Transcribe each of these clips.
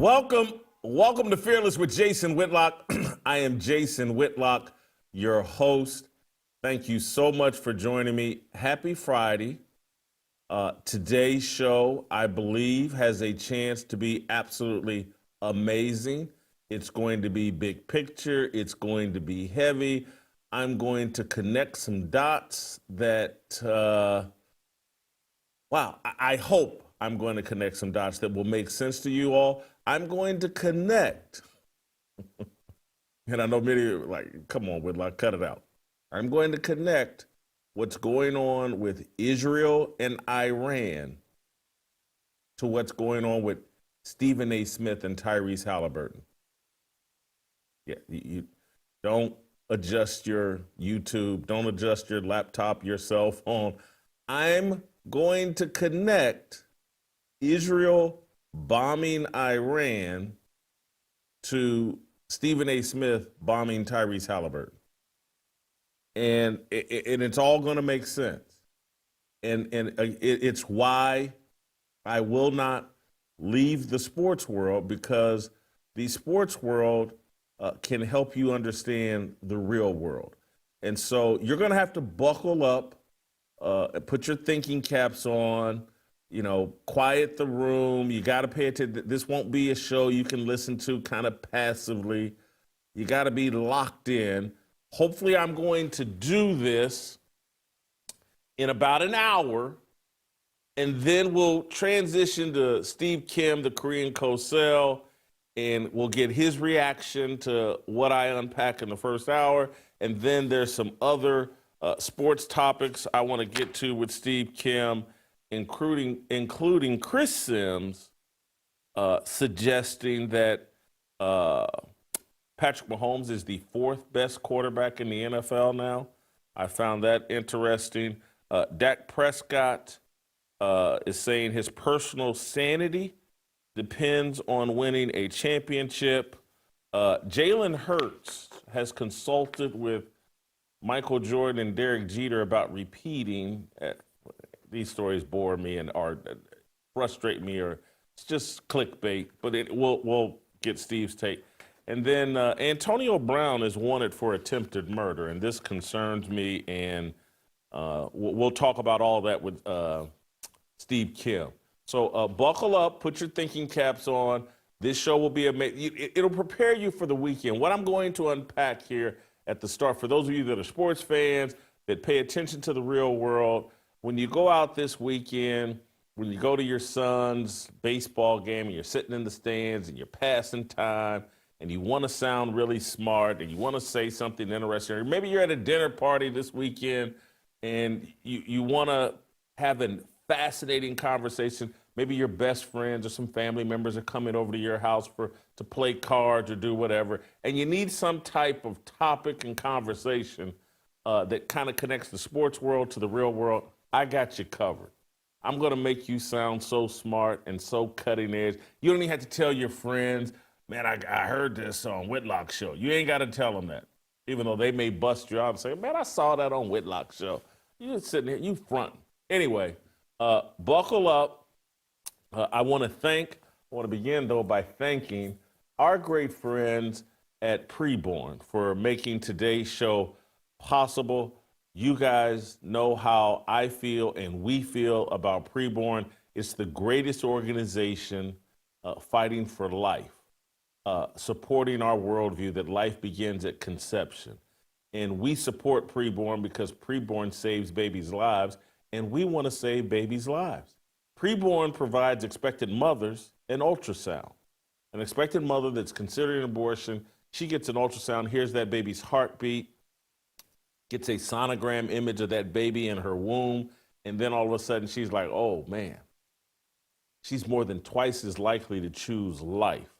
Welcome to Fearless with Jason Whitlock. I am Jason Whitlock, your host. Thank you so much for joining me. Happy Friday. Today's show, I believe, has a chance to be absolutely amazing. It's going to be big picture. It's going to be heavy. I'm going to connect some dots that, I hope I'm going to connect some dots that will make sense to you all. I'm going to connect. And I know many of you are like, come on, Whitlock, cut it out. I'm going to connect what's going on with Israel and Iran to what's going on with Stephen A. Smith and Tyrese Haliburton. Yeah, you don't adjust your YouTube, don't adjust your laptop, your cell phone. I'm going to connect Israel bombing Iran to Stephen A. Smith bombing Tyrese Haliburton. And it's all going to make sense. And it's why I will not leave the sports world, because the sports world can help you understand the real world. And so you're going to have to buckle up, put your thinking caps on, quiet the room. You got to pay attention. This won't be a show you can listen to kind of passively. You got to be locked in. Hopefully I'm going to do this in about an hour, and then we'll transition to Steve Kim, the Korean co-sell, and we'll get his reaction to what I unpack in the first hour. And then there's some other sports topics I want to get to with Steve Kim, including Chris Sims suggesting that Patrick Mahomes is the fourth best quarterback in the NFL now. I found that interesting. Dak Prescott is saying his personal sanity depends on winning a championship. Jalen Hurts has consulted with Michael Jordan and Derek Jeter about repeating. These stories bore me and are frustrate me, or it's just clickbait, but we'll get Steve's take. And then Antonio Brown is wanted for attempted murder, and this concerns me, and we'll talk about all that with Steve Kim. So buckle up, put your thinking caps on. This show will be amazing. It'll prepare you for the weekend. What I'm going to unpack here at the start, for those of you that are sports fans, that pay attention to the real world, when you go out this weekend, when you go to your son's baseball game and you're sitting in the stands and you're passing time, and you want to sound really smart, and you want to say something interesting, or maybe you're at a dinner party this weekend and you want to have a fascinating conversation. Maybe your best friends or some family members are coming over to your house to play cards or do whatever, and you need some type of topic and conversation that kind of connects the sports world to the real world. I got you covered. I'm going to make you sound so smart and so cutting edge. You don't even have to tell your friends, man, I heard this on Whitlock's show. You ain't got to tell them that, even though they may bust you out and say, man, I saw that on Whitlock's show. You just sitting here, you fronting. Anyway, buckle up. I want to begin, though, by thanking our great friends at Preborn for making today's show possible. You guys know how I feel and we feel about Preborn. It's the greatest organization fighting for life. Supporting our worldview that life begins at conception. And we support Preborn because Preborn saves babies' lives, and we want to save babies' lives. Preborn provides expectant mothers an ultrasound. An expectant mother that's considering abortion, she gets an ultrasound, hears that baby's heartbeat, gets a sonogram image of that baby in her womb, and then all of a sudden she's like, oh man, she's more than twice as likely to choose life.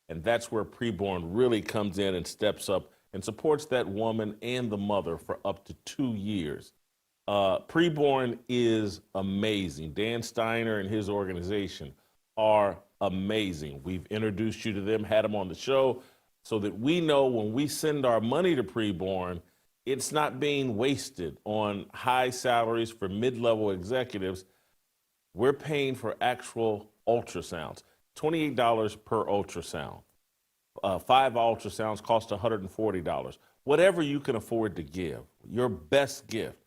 And that's where Preborn really comes in and steps up and supports that woman and the mother for up to 2 years. Preborn is amazing. Dan Steiner and his organization are amazing. We've introduced you to them, had them on the show, so that we know when we send our money to Preborn, it's not being wasted on high salaries for mid-level executives. We're paying for actual ultrasounds. $28 per ultrasound. 5 ultrasounds cost $140. Whatever you can afford to give, your best gift,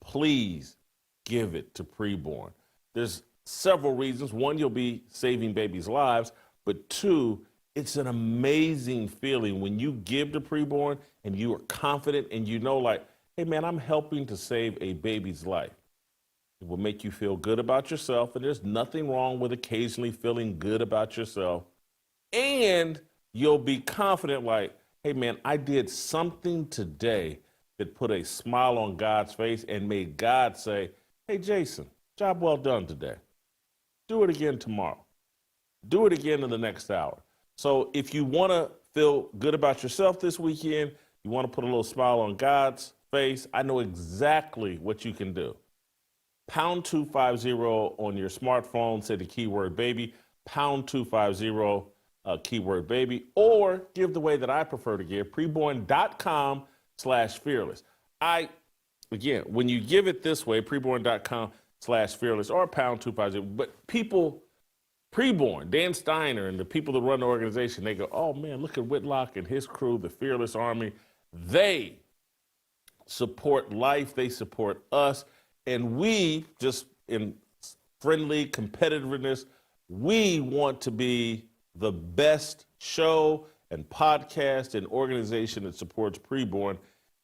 please give it to preborn. There's several reasons. One, you'll be saving babies' lives, but two, it's an amazing feeling when you give to preborn and you are confident and you know, like, hey man, I'm helping to save a baby's life. It will make you feel good about yourself, and there's nothing wrong with occasionally feeling good about yourself. And you'll be confident, like, hey man, I did something today that put a smile on God's face and made God say, hey Jason, job well done today. Do it again tomorrow. Do it again in the next hour. So if you want to feel good about yourself this weekend, you want to put a little smile on God's face, I know exactly what you can do. Pound 250 on your smartphone, say the keyword baby, pound 250 keyword baby, or give the way that I prefer to give, preborn.com/fearless. Again, when you give it this way, preborn.com/fearless or pound 250, but people, preborn, Dan Steiner and the people that run the organization, they go, oh man, look at Whitlock and his crew, the Fearless Army. They support life, they support us, and we, just in friendly competitiveness, we want to be the best show and podcast and organization that supports preborn.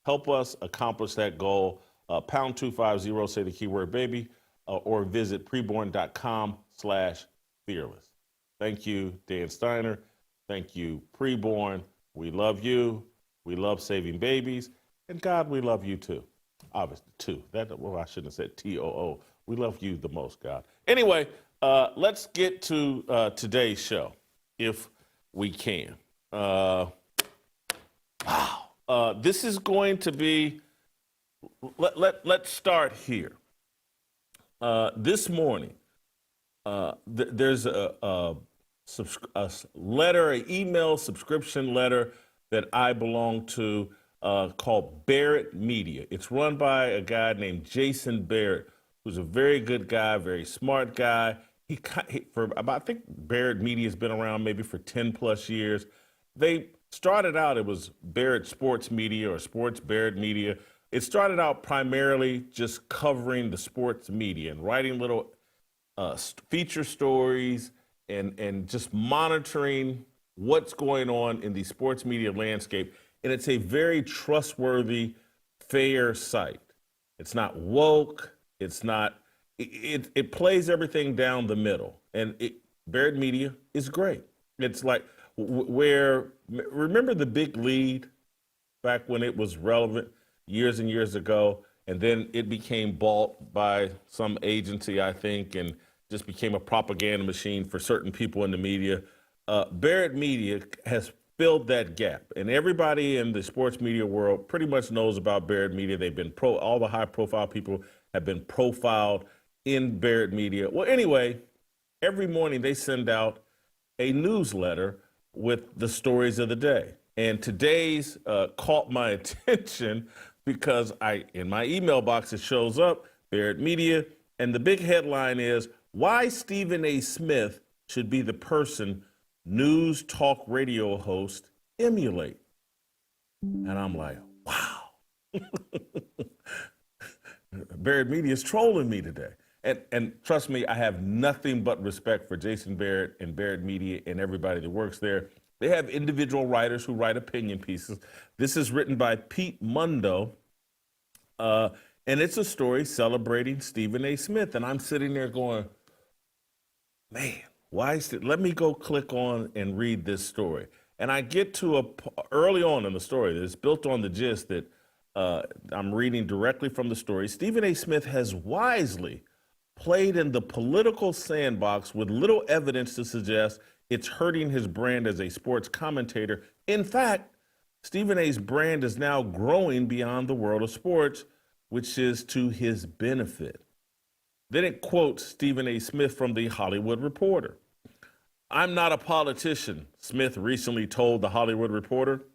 Help us accomplish that goal. Pound 250, say the keyword baby, or visit preborn.com/fearless. Thank you, Dan Steiner. Thank you, preborn. We love you. We love saving babies. And God, we love you too. Obviously, too. Well, I shouldn't have said TOO. We love you the most, God. Anyway, let's get to today's show, if we can. Wow. This is going to be, let's start here. This morning, there's a letter, an email subscription letter that I belong to called Barrett Media. It's run by a guy named Jason Barrett, who's a very good guy, very smart guy. I think Barrett Media has been around maybe for 10 plus years. They started out, it was Barrett Sports Media or Sports Barrett Media. It started out primarily just covering the sports media and writing little feature stories and just monitoring what's going on in the sports media landscape. And it's a very trustworthy, fair site. It's not woke. It's not, it plays everything down the middle. And Barrett Media is great. It's like remember the Big Lead back when it was relevant years and years ago, and then it became bought by some agency, I think, and just became a propaganda machine for certain people in the media. Barrett Media has filled that gap, and everybody in the sports media world pretty much knows about Barrett Media. They've been all the high-profile people have been profiled in Barrett Media. Well, anyway, every morning they send out a newsletter with the stories of the day. And today's caught my attention because in my email box, it shows up, Barrett Media, and the big headline is, why Stephen A. Smith should be the person news talk radio host emulate. And I'm like, wow. Barrett Media is trolling me today. And trust me, I have nothing but respect for Jason Barrett and Barrett Media and everybody that works there. They have individual writers who write opinion pieces. This is written by Pete Mundo, and it's a story celebrating Stephen A. Smith. And I'm sitting there going, man, let me go click on and read this story. And I get to early on in the story that's built on the gist that I'm reading directly from the story. Stephen A. Smith has wisely played in the political sandbox with little evidence to suggest it's hurting his brand as a sports commentator. In fact, Stephen A.'s brand is now growing beyond the world of sports, which is to his benefit. Then it quotes Stephen A. Smith from The Hollywood Reporter. I'm not a politician, Smith recently told The Hollywood Reporter.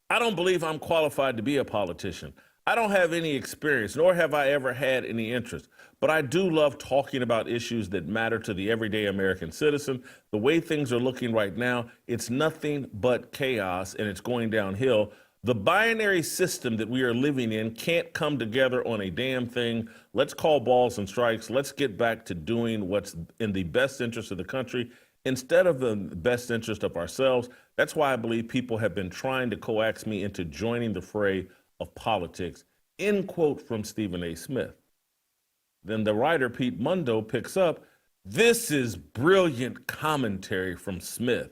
I don't believe I'm qualified to be a politician. I don't have any experience, nor have I ever had any interest. But I do love talking about issues that matter to the everyday American citizen. The way things are looking right now, it's nothing but chaos, and it's going downhill. The binary system that we are living in can't come together on a damn thing. Let's call balls and strikes. Let's get back to doing what's in the best interest of the country instead of the best interest of ourselves. That's why I believe people have been trying to coax me into joining the fray of politics, end quote from Stephen A. Smith. Then the writer Pete Mundo picks up, this is brilliant commentary from Smith.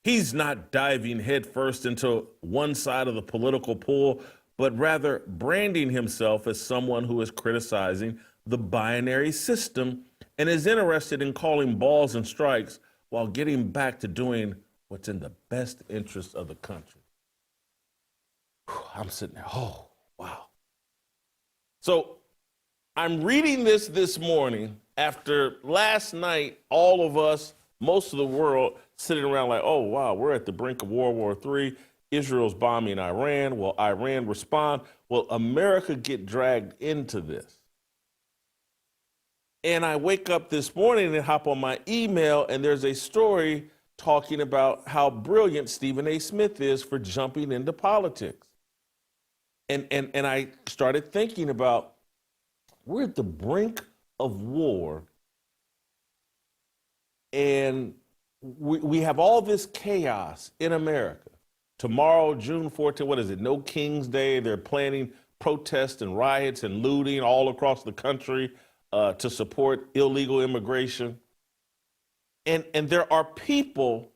He's not diving headfirst into one side of the political pool, but rather branding himself as someone who is criticizing the binary system and is interested in calling balls and strikes while getting back to doing what's in the best interest of the country. I'm sitting there, oh, wow. So I'm reading this morning after last night, all of us, most of the world, sitting around like, oh, wow, we're at the brink of World War III. Israel's bombing Iran. Will Iran respond? Will America get dragged into this? And I wake up this morning and hop on my email, and there's a story talking about how brilliant Stephen A. Smith is for jumping into politics. And I started thinking about, we're at the brink of war, and we have all this chaos in America. Tomorrow, June 14th, what is it? No King's Day. They're planning protests and riots and looting all across the country to support illegal immigration. And there are people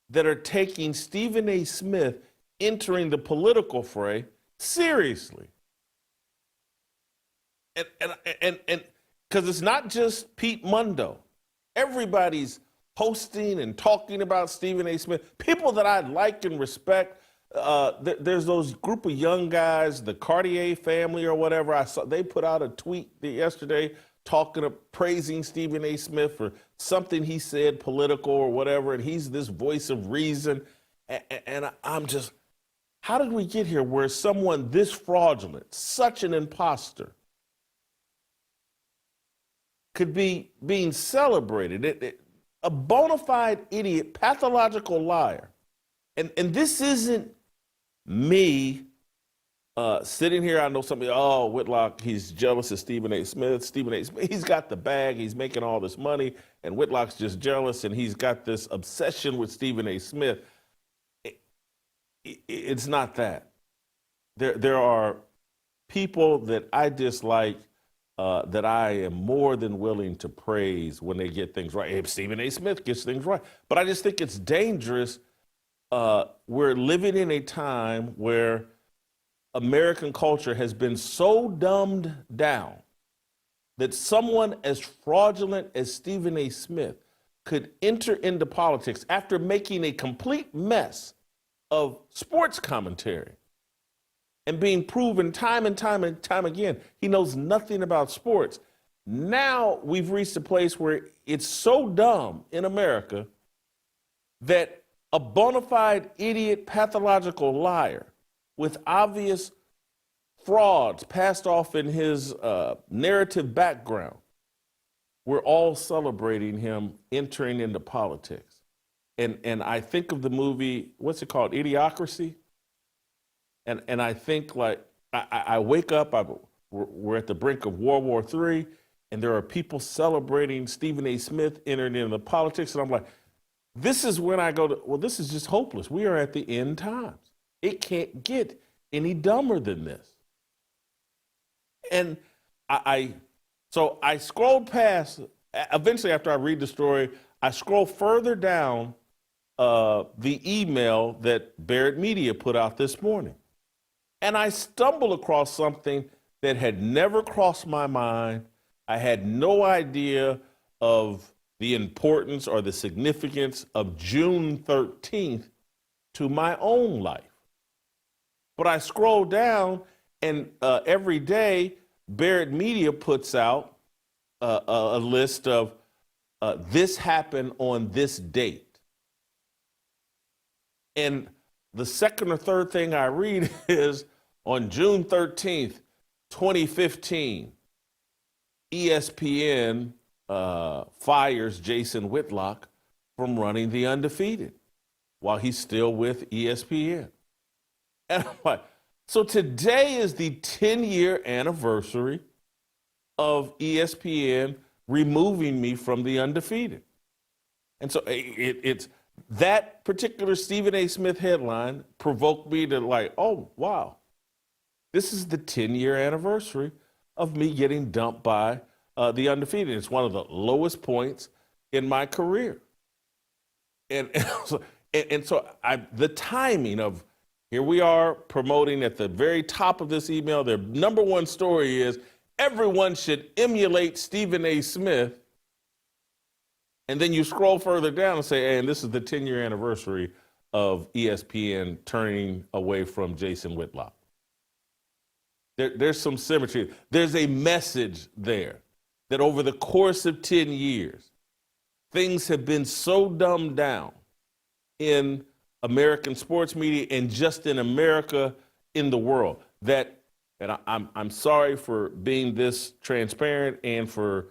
that are taking Stephen A. Smith entering the political fray seriously. And because it's not just Pete Mundo. Everybody's posting and talking about Stephen A. Smith. People that I like and respect. There's those group of young guys, the Cartier family or whatever. I saw they put out a tweet yesterday praising Stephen A. Smith for something he said political or whatever, and he's this voice of reason. And I'm just, how did we get here where someone this fraudulent, such an imposter, could be being celebrated? A bona fide idiot, pathological liar. And this isn't me sitting here. I know somebody, oh, Whitlock, he's jealous of Stephen A. Smith. Stephen A. Smith, he's got the bag. He's making all this money. And Whitlock's just jealous. And he's got this obsession with Stephen A. Smith. It's not that. There are people that I dislike that I am more than willing to praise when they get things right. If Stephen A. Smith gets things right. But I just think it's dangerous. We're living in a time where American culture has been so dumbed down that someone as fraudulent as Stephen A. Smith could enter into politics after making a complete mess of sports commentary and being proven time and time and time again he knows nothing about sports. Now we've reached a place where it's so dumb in America that a bona fide idiot, pathological liar with obvious frauds passed off in his narrative background, we're all celebrating him entering into politics. And I think of the movie, what's it called, Idiocracy? And I think, like, I wake up, we're at the brink of World War III, and there are people celebrating Stephen A. Smith entering into politics, and I'm like, this is when I go well, this is just hopeless. We are at the end times. It can't get any dumber than this. And so I scrolled past, eventually after I read the story, I scroll further down the email that Barrett Media put out this morning. And I stumbled across something that had never crossed my mind. I had no idea of the importance or the significance of June 13th to my own life. But I scroll down, and every day, Barrett Media puts out a list of this happened on this date. And the second or third thing I read is, On June 13th, 2015, ESPN fires Jason Whitlock from running the Undefeated while he's still with ESPN. And I'm like, so today is the 10-year anniversary of ESPN removing me from the Undefeated. And so it's that particular Stephen A. Smith headline provoked me to like, oh, wow, this is the 10-year anniversary of me getting dumped by the Undefeated. It's one of the lowest points in my career. And so the timing of, here we are promoting at the very top of this email, their number one story is everyone should emulate Stephen A. Smith. And then you scroll further down and say, hey, and this is the 10-year anniversary of ESPN turning away from Jason Whitlock. There's some symmetry. There's a message there that over the course of 10 years, things have been so dumbed down in American sports media and just in America, in the world, that, and I'm sorry for being this transparent and for,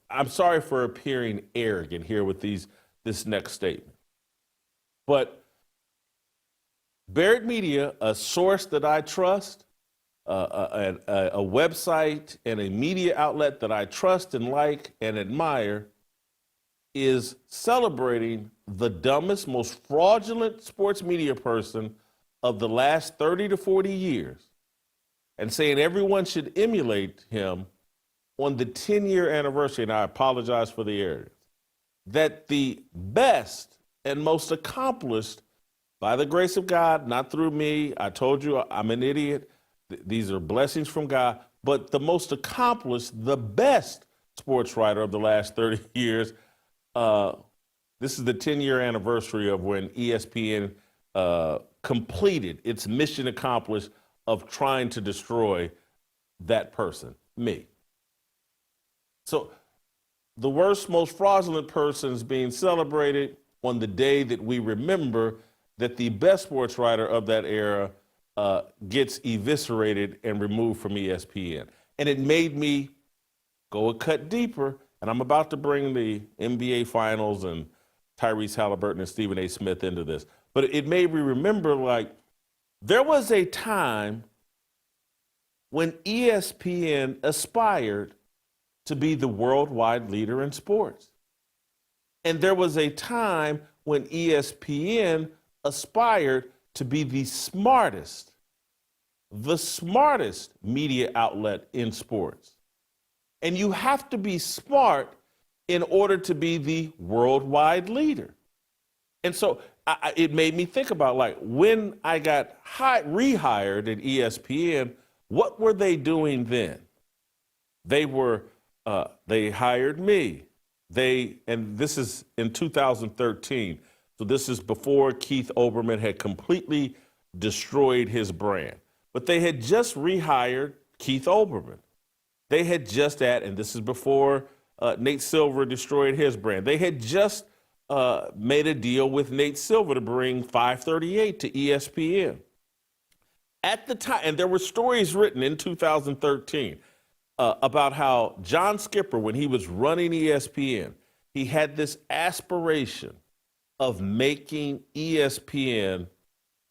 I'm sorry for appearing arrogant here with this next statement. But Barrett Media, a source that I trust, a website and a media outlet that I trust and like and admire, is celebrating the dumbest, most fraudulent sports media person of the last 30 to 40 years and saying everyone should emulate him on the 10-year anniversary, and I apologize for the errors, that the best and most accomplished, by the grace of God, not through me, I told you I'm an idiot, these are blessings from God, but the most accomplished, the best sports writer of the last 30 years, this is the 10-year anniversary of when ESPN completed its mission accomplished of trying to destroy that person, me. So the worst, most fraudulent person is being celebrated on the day that we remember that the best sports writer of that era gets eviscerated and removed from ESPN. And it made me go a cut deeper, and I'm about to bring the NBA Finals and Tyrese Haliburton and Stephen A. Smith into this. But it made me remember, like, there was a time when ESPN aspired to be the worldwide leader in sports. And there was a time when ESPN aspired to be the smartest media outlet in sports. And you have to be smart in order to be the worldwide leader. And so it made me think about, like, when I got rehired at ESPN, what were they doing then? They hired me. And this is in 2013. So this is before Keith Olbermann had completely destroyed his brand. But they had just rehired Keith Olbermann. They had just and this is before Nate Silver destroyed his brand. They had just made a deal with Nate Silver to bring 538 to ESPN. At the time, and there were stories written in 2013 about how John Skipper, when he was running ESPN, he had this aspiration of making ESPN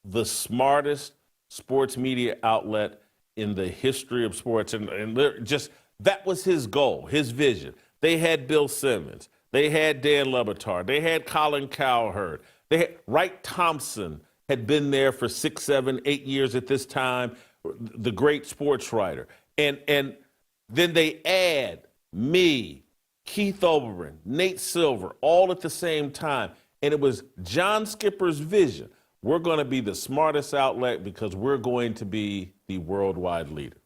the smartest sports media outlet in the history of sports. And just that was his goal, his vision. They had Bill Simmons. They had Dan Le Batard. They had Colin Cowherd. They had Wright Thompson had been there for 6, 7, 8 years at this time, the great sports writer. And then they add me, Keith Olbermann, Nate Silver, all at the same time. And it was John Skipper's vision. We're going to be the smartest outlet because we're going to be the worldwide leader.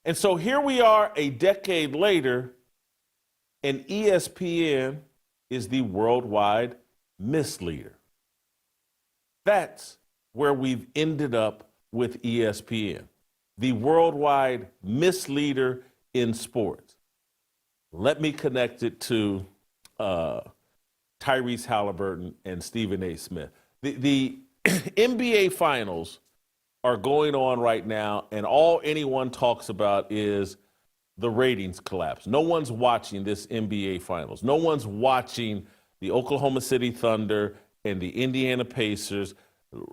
And so here we are a decade later, and ESPN is the worldwide misleader. That's where we've ended up with ESPN, the worldwide misleader in sports. Let me connect it to Tyrese Haliburton and Stephen A. Smith. The NBA finals are going on right now, and all anyone talks about is the ratings collapse. No one's watching this NBA finals. No one's watching the Oklahoma City Thunder and the Indiana Pacers.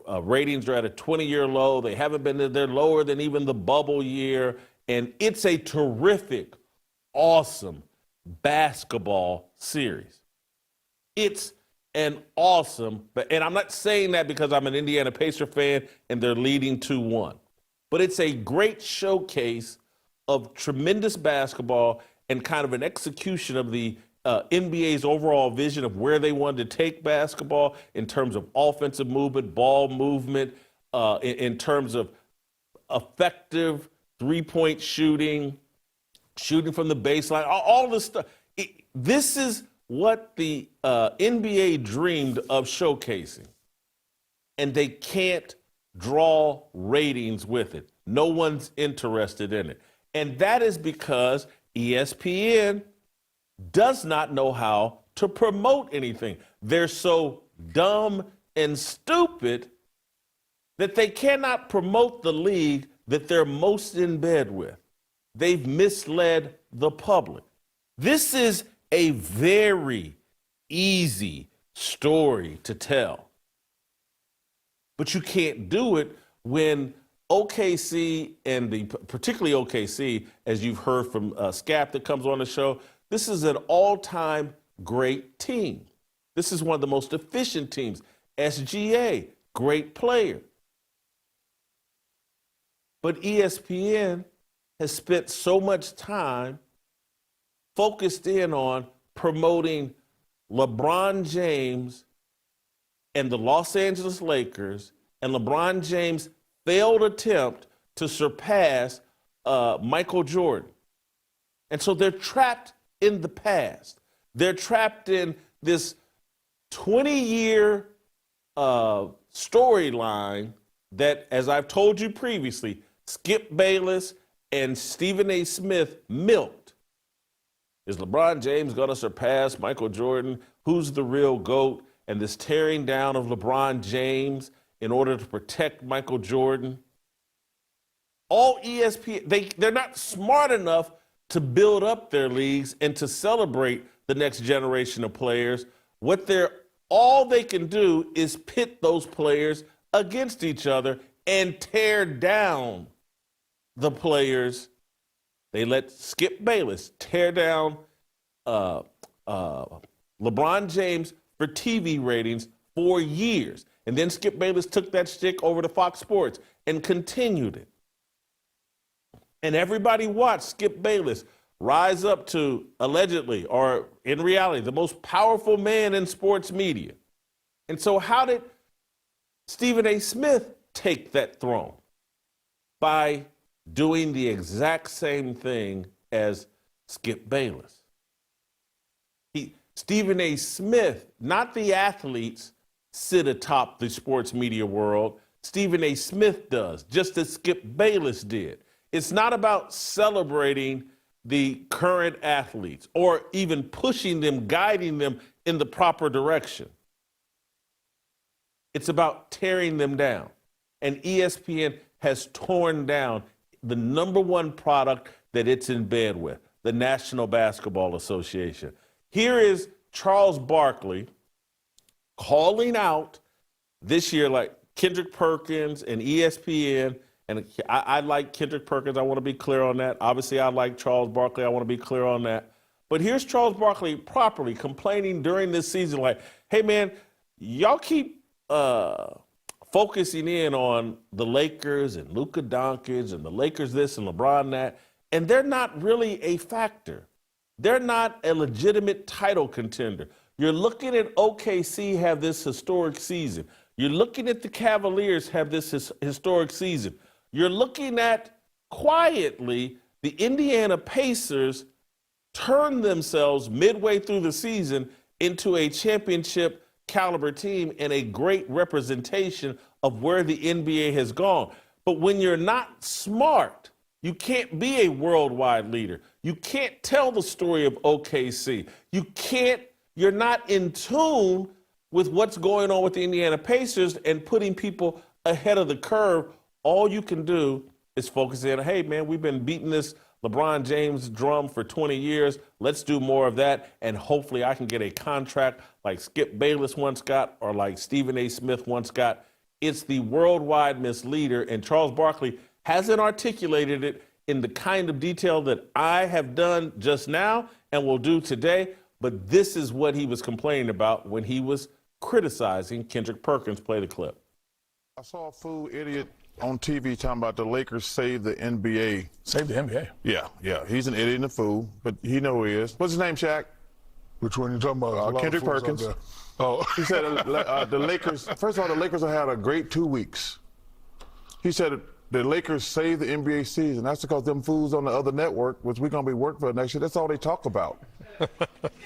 Ratings are at a 20-year low. They haven't been, they're lower than even the bubble year. And it's a terrific, awesome basketball series. It's an awesome, and I'm not saying that because I'm an Indiana Pacer fan and they're leading 2-1, but it's a great showcase of tremendous basketball and kind of an execution of the NBA's overall vision of where they wanted to take basketball in terms of offensive movement, ball movement, in terms of effective three-point shooting, shooting from the baseline, all this stuff. This is what the NBA dreamed of showcasing, and they can't draw ratings with it. No one's interested in it. And that is because ESPN does not know how to promote anything. They're so dumb and stupid that they cannot promote the league that they're most in bed with. They've misled the public. This is a very easy story to tell. But you can't do it when OKC and particularly OKC, as you've heard from Scap that comes on the show, this is an all-time great team. This is one of the most efficient teams. SGA, great player. But ESPN has spent so much time focused in on promoting LeBron James and the Los Angeles Lakers and LeBron James' failed attempt to surpass Michael Jordan. And so they're trapped in the past. They're trapped in this 20-year storyline that, as I've told you previously, Skip Bayless and Stephen A. Smith milked. Is LeBron James going to surpass Michael Jordan? Who's the real GOAT? And this tearing down of LeBron James in order to protect Michael Jordan. All ESPN, they're not smart enough to build up their leagues and to celebrate the next generation of players. All they can do is pit those players against each other and tear down the players. They let Skip Bayless tear down LeBron James for TV ratings for years. And then Skip Bayless took that stick over to Fox Sports and continued it. And everybody watched Skip Bayless rise up to allegedly, or in reality, the most powerful man in sports media. And so how did Stephen A. Smith take that throne? By doing the exact same thing as Skip Bayless. Stephen A. Smith, not the athletes, sit atop the sports media world. Stephen A. Smith does, just as Skip Bayless did. It's not about celebrating the current athletes or even pushing them, guiding them in the proper direction. It's about tearing them down. And ESPN has torn down the number one product that it's in bed with, the National Basketball Association. Here is Charles Barkley calling out this year, like Kendrick Perkins and ESPN. And I like Kendrick Perkins. I want to be clear on that. Obviously, I like Charles Barkley. I want to be clear on that. But here's Charles Barkley properly complaining during this season like, hey, man, y'all keep focusing in on the Lakers and Luka Doncic and the Lakers this and LeBron that, and they're not really a factor. They're not a legitimate title contender. You're looking at OKC have this historic season. You're looking at the Cavaliers have this historic season. You're looking at, quietly, the Indiana Pacers turn themselves midway through the season into a championship caliber team and a great representation of where the NBA has gone. But when you're not smart, you can't be a worldwide leader. You can't tell the story of OKC. You're not in tune with what's going on with the Indiana Pacers and putting people ahead of the curve, all you can do is focus in, hey, man, we've been beating this LeBron James drum for 20 years. Let's do more of that, and hopefully I can get a contract like Skip Bayless once got or like Stephen A. Smith once got. It's the worldwide misleader, and Charles Barkley hasn't articulated it in the kind of detail that I have done just now and will do today, but this is what he was complaining about when he was criticizing Kendrick Perkins. Play the clip. I saw a fool idiot on TV talking about the Lakers saved the NBA. Save the NBA? Yeah. He's an idiot and a fool, but he know who he is. What's his name, Shaq? Which one you talking about? Kendrick Perkins. Oh. He said the Lakers, first of all, the Lakers have had a great 2 weeks. He said the Lakers saved the NBA season. That's because them fools on the other network, which we're going to be working for next year, that's all they talk about.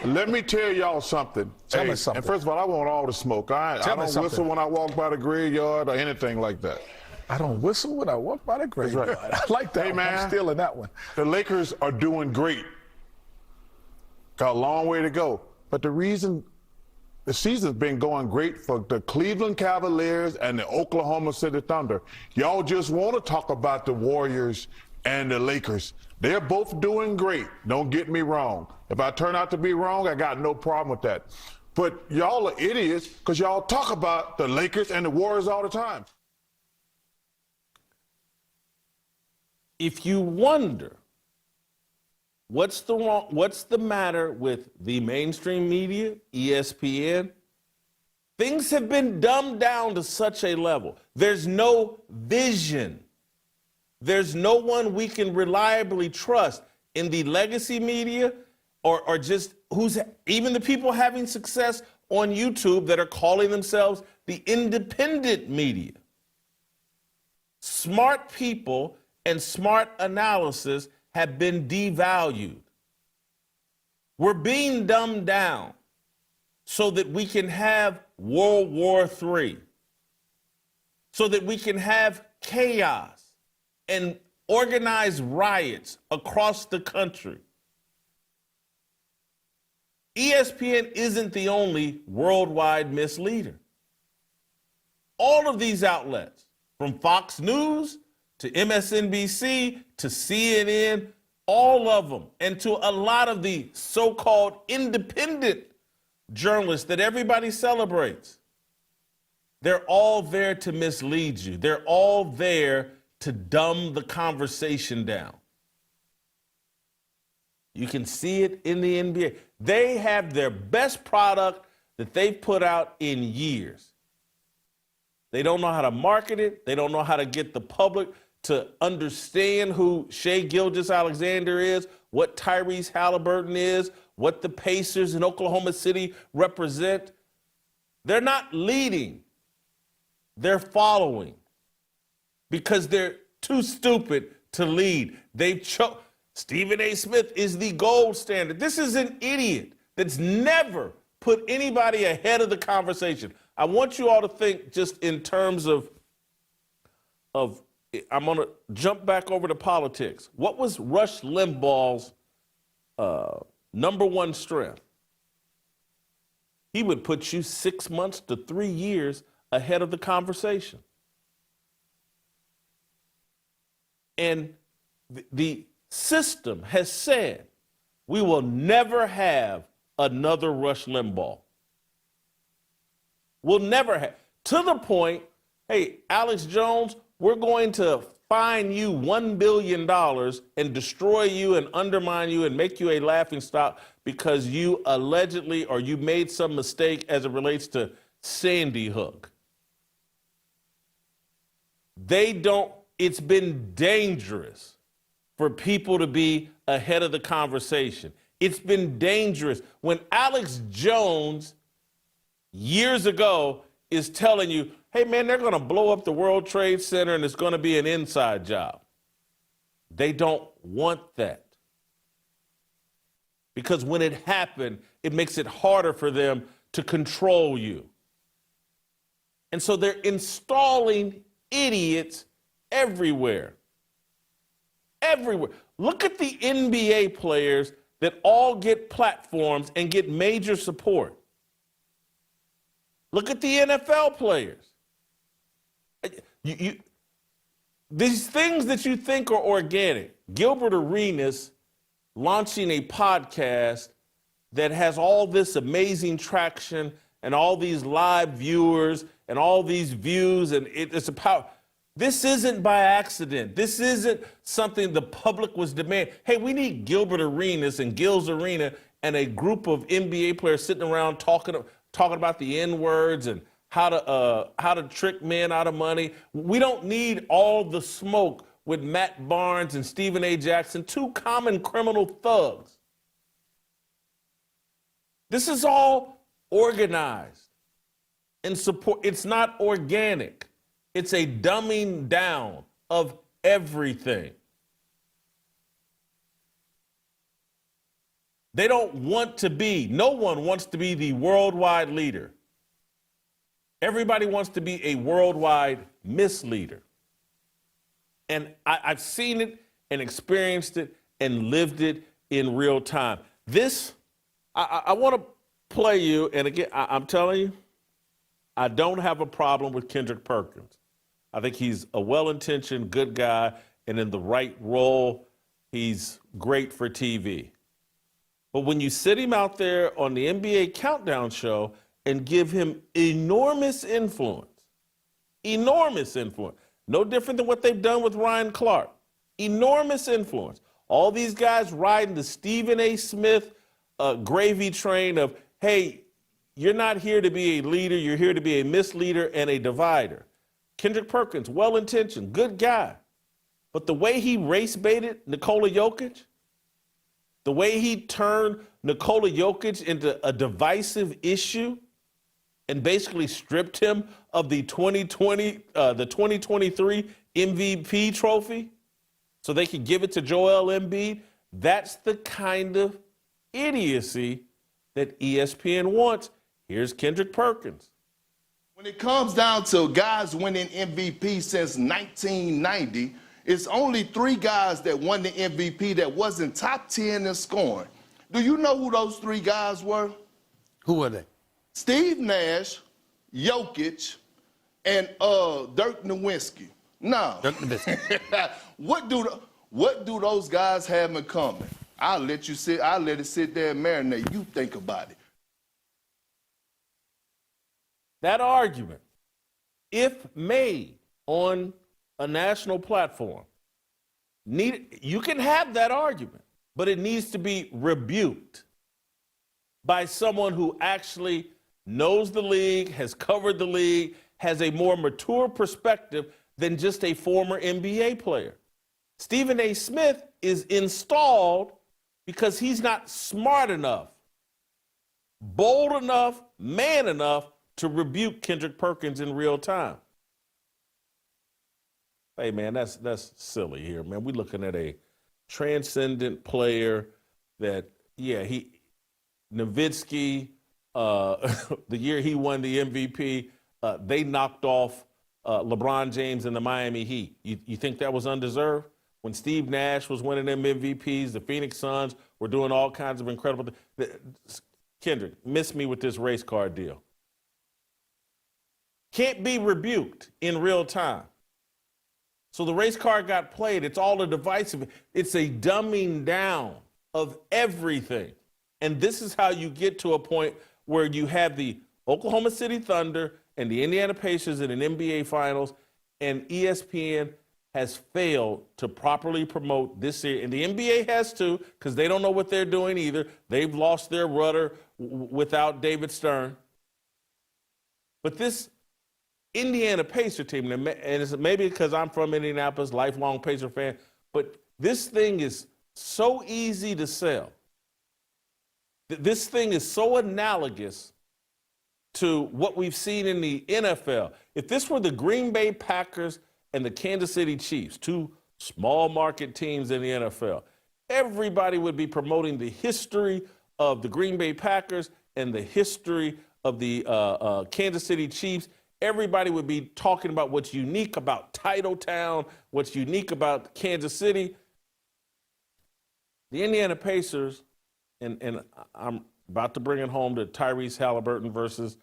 Let me tell y'all something. Tell me something. And first of all, I want all the smoke. I don't whistle when I walk by the graveyard or anything like that. I don't whistle when I walk by the graveyard. Right. I like that. Hey, one. man, I'm stealing that one. The Lakers are doing great. Got a long way to go. But the reason the season's been going great for the Cleveland Cavaliers and the Oklahoma City Thunder. Y'all just want to talk about the Warriors and the Lakers. They're both doing great. Don't get me wrong. If I turn out to be wrong, I got no problem with that. But y'all are idiots because y'all talk about the Lakers and the Warriors all the time. If you wonder what's the matter with the mainstream media, ESPN, things have been dumbed down to such a level. There's no vision. There's no one we can reliably trust in the legacy media or just even the people having success on YouTube that are calling themselves the independent media. Smart people and smart analysis have been devalued. We're being dumbed down so that we can have World War III, so that we can have chaos and organized riots across the country. ESPN isn't the only worldwide misleader. All of these outlets, from Fox News to MSNBC, to CNN, all of them, and to a lot of the so-called independent journalists that everybody celebrates, they're all there to mislead you. They're all there to dumb the conversation down. You can see it in the NBA. They have their best product that they've put out in years. They don't know how to market it. They don't know how to get the public to understand who Shai Gilgeous-Alexander is, what Tyrese Haliburton is, what the Pacers in Oklahoma City represent. They're not leading. They're following because they're too stupid to lead. Stephen A. Smith is the gold standard. This is an idiot that's never put anybody ahead of the conversation. I want you all to think just in terms of I'm going to jump back over to politics. What was Rush Limbaugh's number one strength? He would put you 6 months to 3 years ahead of the conversation. And the system has said we will never have another Rush Limbaugh. We'll never have. To the point, hey, Alex Jones, we're going to fine you $1 billion and destroy you and undermine you and make you a laughingstock because you allegedly or you made some mistake as it relates to Sandy Hook. It's been dangerous for people to be ahead of the conversation. It's been dangerous when Alex Jones years ago is telling you, hey, man, they're going to blow up the World Trade Center and it's going to be an inside job. They don't want that. Because when it happened, it makes it harder for them to control you. And so they're installing idiots everywhere. Everywhere. Look at the NBA players that all get platforms and get major support. Look at the NFL players. These things that you think are organic. Gilbert Arenas launching a podcast that has all this amazing traction and all these live viewers and all these views, and it's a power. This isn't by accident. This isn't something the public was demanding. Hey, we need Gilbert Arenas and Gil's Arena and a group of NBA players sitting around talking about the N-words and how to trick men out of money. We don't need all the smoke with Matt Barnes and Stephen A. Jackson, two common criminal thugs. This is all organized and support. It's not organic. It's a dumbing down of everything. They don't want to be, no one wants to be the worldwide leader. Everybody wants to be a worldwide misleader. And I've seen it and experienced it and lived it in real time. This, I want to play you, and again, I'm telling you, I don't have a problem with Kendrick Perkins. I think he's a well-intentioned, good guy, and in the right role, he's great for TV. But when you sit him out there on the NBA Countdown show and give him enormous influence, no different than what they've done with Ryan Clark, enormous influence. All these guys riding the Stephen A. Smith gravy train of, hey, you're not here to be a leader, you're here to be a misleader and a divider. Kendrick Perkins, well-intentioned, good guy. But the way he race-baited Nikola Jokic, the way he turned Nikola Jokic into a divisive issue and basically stripped him of the 2023 MVP trophy so they could give it to Joel Embiid, that's the kind of idiocy that ESPN wants. Here's Kendrick Perkins. When it comes down to guys winning MVP since 1990, it's only 3 guys that won the MVP that wasn't top 10 in scoring. Do you know who those 3 guys were? Who were they? Steve Nash, Jokic, and Dirk Nowitzki. Now, Dirk Nowitzki. what do those guys have in common? I'll let it sit there and marinate. You think about it. That argument, if made on a national platform, you can have that argument, but it needs to be rebuked by someone who actually knows the league, has covered the league, has a more mature perspective than just a former NBA player. Stephen A. Smith is installed because he's not smart enough, bold enough, man enough to rebuke Kendrick Perkins in real time. Hey, man, that's silly here, man. We're looking at a transcendent player that, Nowitzki, the year he won the MVP, they knocked off LeBron James and the Miami Heat. You think that was undeserved? When Steve Nash was winning them MVPs, the Phoenix Suns were doing all kinds of incredible things. Kendrick, miss me with this race car deal. Can't be rebuked in real time. So the race car got played. It's all a divisive. It's a dumbing down of everything. And this is how you get to a point where you have the Oklahoma City Thunder and the Indiana Pacers in an NBA Finals, and ESPN has failed to properly promote this series. And the NBA has too, because they don't know what they're doing either. They've lost their rudder without David Stern. But this Indiana Pacer team, and it's maybe because I'm from Indianapolis, lifelong Pacer fan, but this thing is so easy to sell. This thing is so analogous to what we've seen in the NFL. If this were the Green Bay Packers and the Kansas City Chiefs, 2 small market teams in the NFL, everybody would be promoting the history of the Green Bay Packers and the history of the Kansas City Chiefs. Everybody would be talking about what's unique about Titletown, what's unique about Kansas City. The Indiana Pacers, and I'm about to bring it home to Tyrese Haliburton versus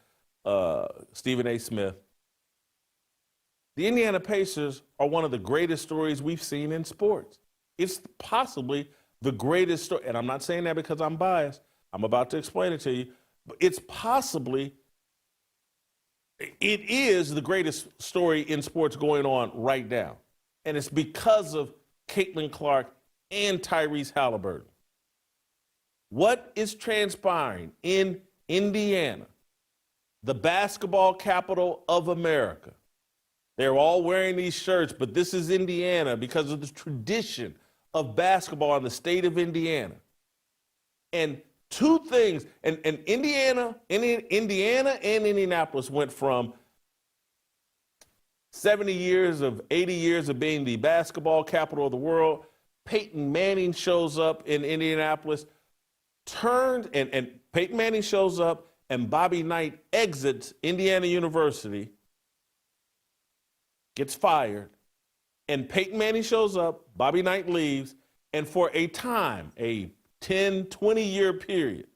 Stephen A. Smith. The Indiana Pacers are one of the greatest stories we've seen in sports. It's possibly the greatest story, and I'm not saying that because I'm biased. I'm about to explain it to you, but it is the greatest story in sports going on right now. And it's because of Caitlin Clark and Tyrese Haliburton. What is transpiring in Indiana, the basketball capital of America? They're all wearing these shirts, but this is Indiana because of the tradition of basketball in the state of Indiana. And two things, and Indiana and Indianapolis went from 80 years of being the basketball capital of the world. Peyton Manning shows up in Indianapolis, and Peyton Manning shows up, and Bobby Knight exits Indiana University, gets fired, and Peyton Manning shows up, Bobby Knight leaves, and for a time, a 10, 20-year period,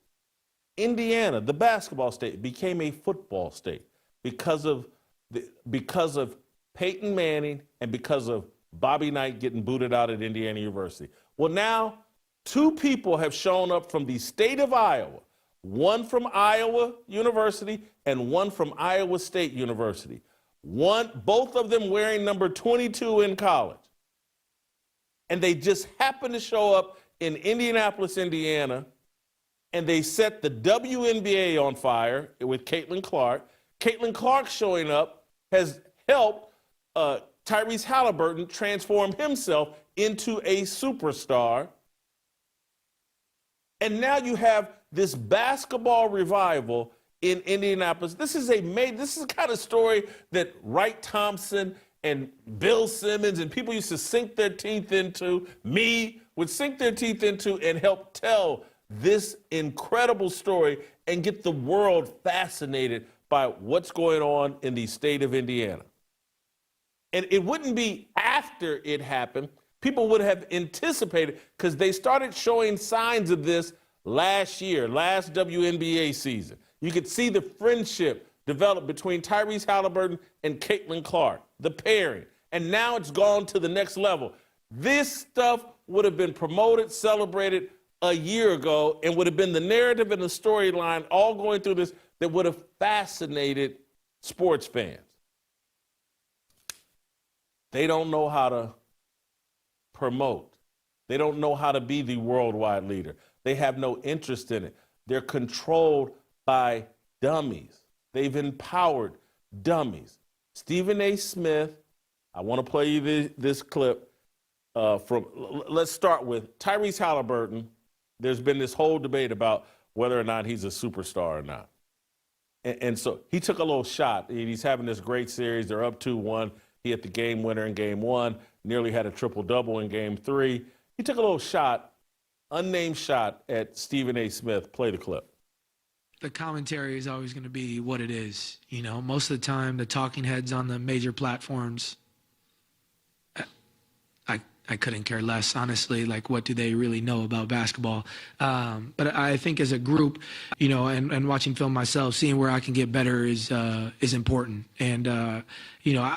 Indiana, the basketball state, became a football state because of Peyton Manning and because of Bobby Knight getting booted out at Indiana University. Well, now, two people have shown up from the state of Iowa, one from Iowa University and one from Iowa State University. Both of them wearing number 22 in college. And they just happened to show up in Indianapolis, Indiana, and they set the WNBA on fire with Caitlin Clark. Caitlin Clark showing up has helped Tyrese Haliburton transform himself into a superstar. And now you have this basketball revival in Indianapolis. This is the kind of story that Wright Thompson and Bill Simmons and people used to sink their teeth into, would sink their teeth into and help tell this incredible story and get the world fascinated by what's going on in the state of Indiana. And it wouldn't be after it happened. People would have anticipated because they started showing signs of this last WNBA season. You could see the friendship develop between Tyrese Haliburton and Caitlin Clark, the pairing. And now it's gone to the next level. This stuff would have been promoted, celebrated a year ago, and would have been the narrative and the storyline all going through this that would have fascinated sports fans. They don't know how to promote. They don't know how to be the worldwide leader. They have no interest in it. They're controlled by dummies. They've empowered dummies. Stephen A. Smith, I want to play you this clip let's start with Tyrese Haliburton. There's been this whole debate about whether or not he's a superstar or not. And so he took a little shot. He's having this great series. They're up 2-1. He hit the game winner in game 1, nearly had a triple-double in game 3. He took a little shot, unnamed shot at Stephen A. Smith. Play the clip. The commentary is always going to be what it is. You know, most of the time, the talking heads on the major platforms, I couldn't care less, honestly. Like, what do they really know about basketball? But I think as a group, you know, and watching film myself, seeing where I can get better is important. And, you know,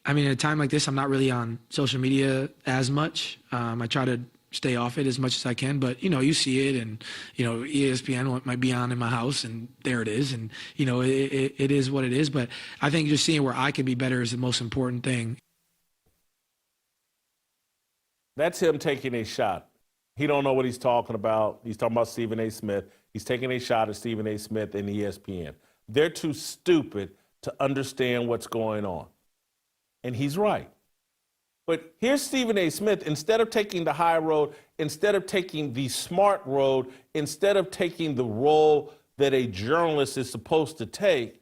I mean, at a time like this, I'm not really on social media as much. I try to stay off it as much as I can, but, you know, you see it, and, you know, ESPN might be on in my house, and there it is. And, you know, it is what it is. But I think just seeing where I can be better is the most important thing. That's him taking a shot. He don't know what he's talking about. He's talking about Stephen A. Smith. He's taking a shot at Stephen A. Smith and ESPN. They're too stupid to understand what's going on. And he's right. But here's Stephen A. Smith, instead of taking the high road, instead of taking the smart road, instead of taking the role that a journalist is supposed to take,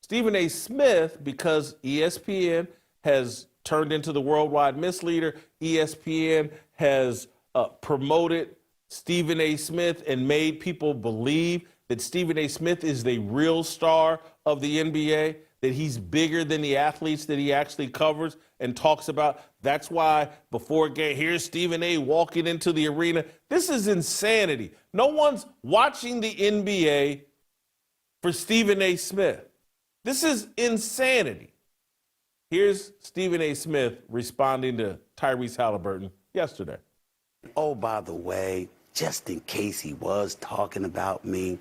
Stephen A. Smith, because ESPN has turned into the worldwide misleader, ESPN has promoted Stephen A. Smith and made people believe that Stephen A. Smith is the real star of the NBA, that he's bigger than the athletes that he actually covers and talks about. That's why before game, here's Stephen A. walking into the arena. This is insanity. No one's watching the NBA for Stephen A. Smith. This is insanity. Here's Stephen A. Smith responding to Tyrese Haliburton yesterday. Oh, by the way, just in case he was talking about me,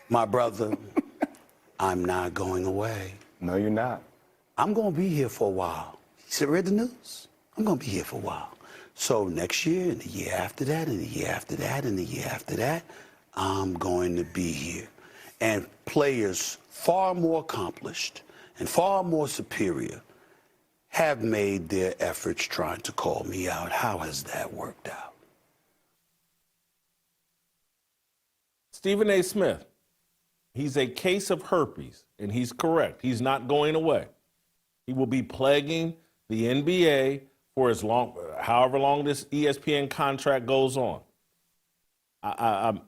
my brother, I'm not going away. No, you're not. I'm going to be here for a while. He said, read the news. I'm going to be here for a while. So next year, and the year after that, and the year after that, and the year after that, I'm going to be here. And players far more accomplished and far more superior have made their efforts trying to call me out. How has that worked out? Stephen A. Smith, he's a case of herpes, and he's correct. He's not going away. He will be plaguing the NBA for as long, however long this ESPN contract goes on. I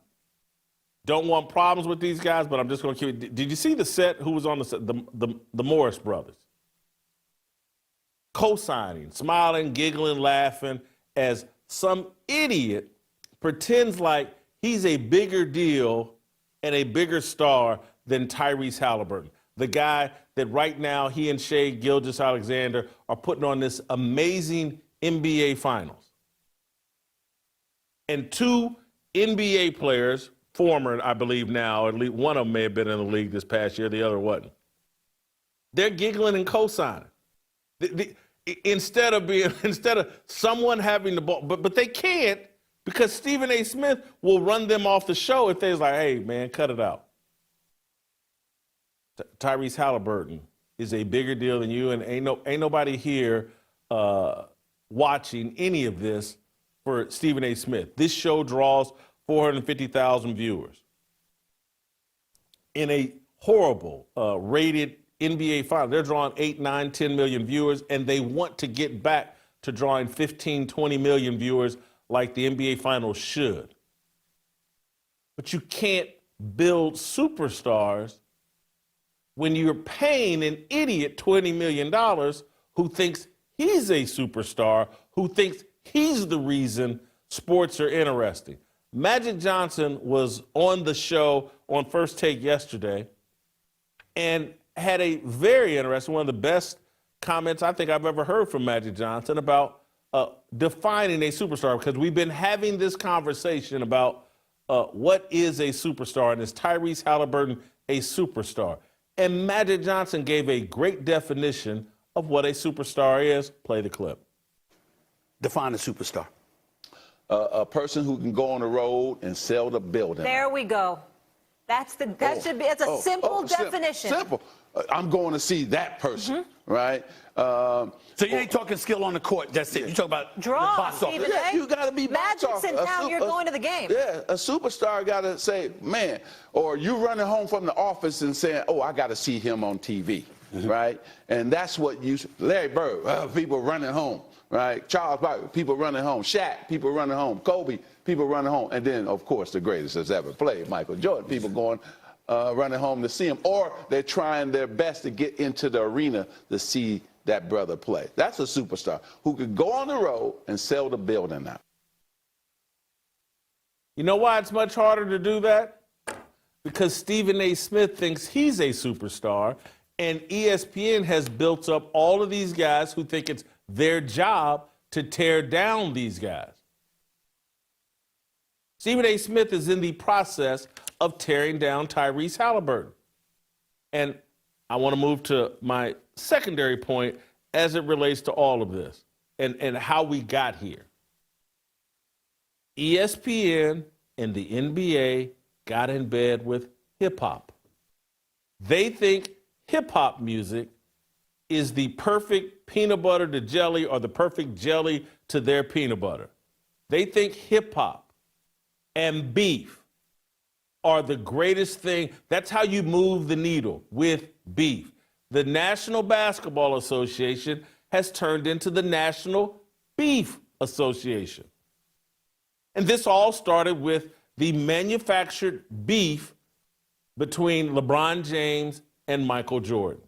don't want problems with these guys, but I'm just going to keep it. Did you see the set? Who was on the set? The Morris brothers. Co-signing, smiling, giggling, laughing, as some idiot pretends like he's a bigger deal and a bigger star than Tyrese Haliburton, the guy that right now he and Shai Gilgeous-Alexander are putting on this amazing NBA Finals. And two NBA players, former, I believe now, at least one of them may have been in the league this past year, the other wasn't. They're giggling and co-signing. Instead of someone having the ball, but they can't, because Stephen A. Smith will run them off the show if they're like, hey, man, cut it out. Tyrese Haliburton is a bigger deal than you, and ain't nobody here watching any of this for Stephen A. Smith. This show draws 450,000 viewers. In a horrible rated NBA final, they're drawing 8, 9, 10 million viewers, and they want to get back to drawing 15, 20 million viewers like the NBA Finals should. But you can't build superstars when you're paying an idiot $20 million who thinks he's a superstar, who thinks he's the reason sports are interesting. Magic Johnson was on the show on First Take yesterday and had a very interesting, one of the best comments I think I've ever heard from Magic Johnson about defining a superstar, because we've been having this conversation about what is a superstar, and is Tyrese Haliburton a superstar? And Magic Johnson gave a great definition of what a superstar is. Play the clip. Define a superstar. A person who can go on the road and sell the building. There we go. That should be. It's a simple definition. Simple. I'm going to see that person, right? So you ain't talking skill on the court. That's it. You talk about draw. box office. Stephen A. You got to be box Magic's in office. town. You're going to the game. Yeah, a superstar got to say, man, or you running home from the office and saying, oh, I got to see him on TV, right? And that's what Larry Bird, people running home, right? Charles Barkley, people running home. Shaq, people running home. Kobe, people running home. And then, of course, the greatest that's ever played, Michael Jordan, people going running home to see him, or they're trying their best to get into the arena to see that brother play. That's a superstar who could go on the road and sell the building out. You know why it's much harder to do that? Because Stephen A. Smith thinks he's a superstar, and ESPN has built up all of these guys who think it's their job to tear down these guys. Stephen A. Smith is in the process of tearing down Tyrese Haliburton. And I want to move to my secondary point as it relates to all of this and how we got here. ESPN and the NBA got in bed with hip-hop. They think hip-hop music is the perfect peanut butter to jelly, or the perfect jelly to their peanut butter. They think hip-hop and beef are the greatest thing. That's how you move the needle, with beef. The National Basketball Association has turned into the National Beef Association. And this all started with the manufactured beef between LeBron James and Michael Jordan,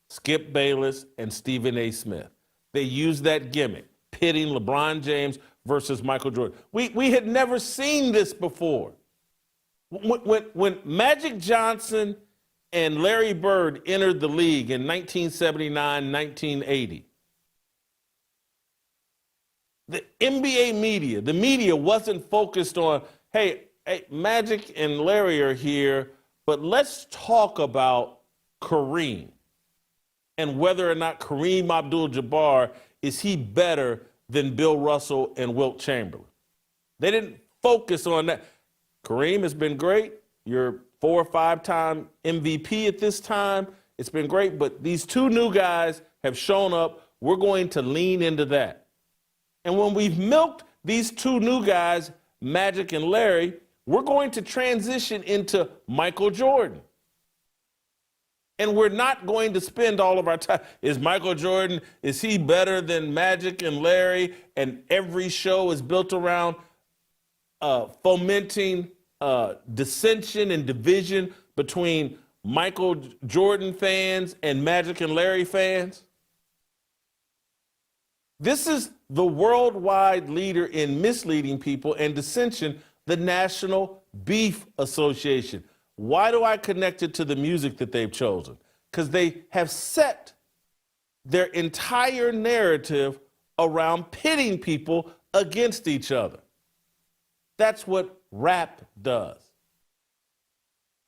Skip Bayless and Stephen A. Smith. They used that gimmick, pitting LeBron James versus Michael Jordan. We had never seen this before. When Magic Johnson and Larry Bird entered the league in 1979, 1980, the NBA media, the media wasn't focused on, hey, Magic and Larry are here, but let's talk about Kareem and whether or not Kareem Abdul-Jabbar, is he better than Bill Russell and Wilt Chamberlain? They didn't focus on that. Kareem has been great. You're 4 or 5-time MVP at this time. It's been great, but these two new guys have shown up. We're going to lean into that. And when we've milked these two new guys, Magic and Larry, we're going to transition into Michael Jordan. And we're not going to spend all of our time. Is Michael Jordan, is he better than Magic and Larry? And every show is built around fomenting dissension and division between Michael Jordan fans and Magic and Larry fans. This is the worldwide leader in misleading people and dissension, the National Beef Association. Why do I connect it to the music that they've chosen? Because they have set their entire narrative around pitting people against each other. That's what rap does.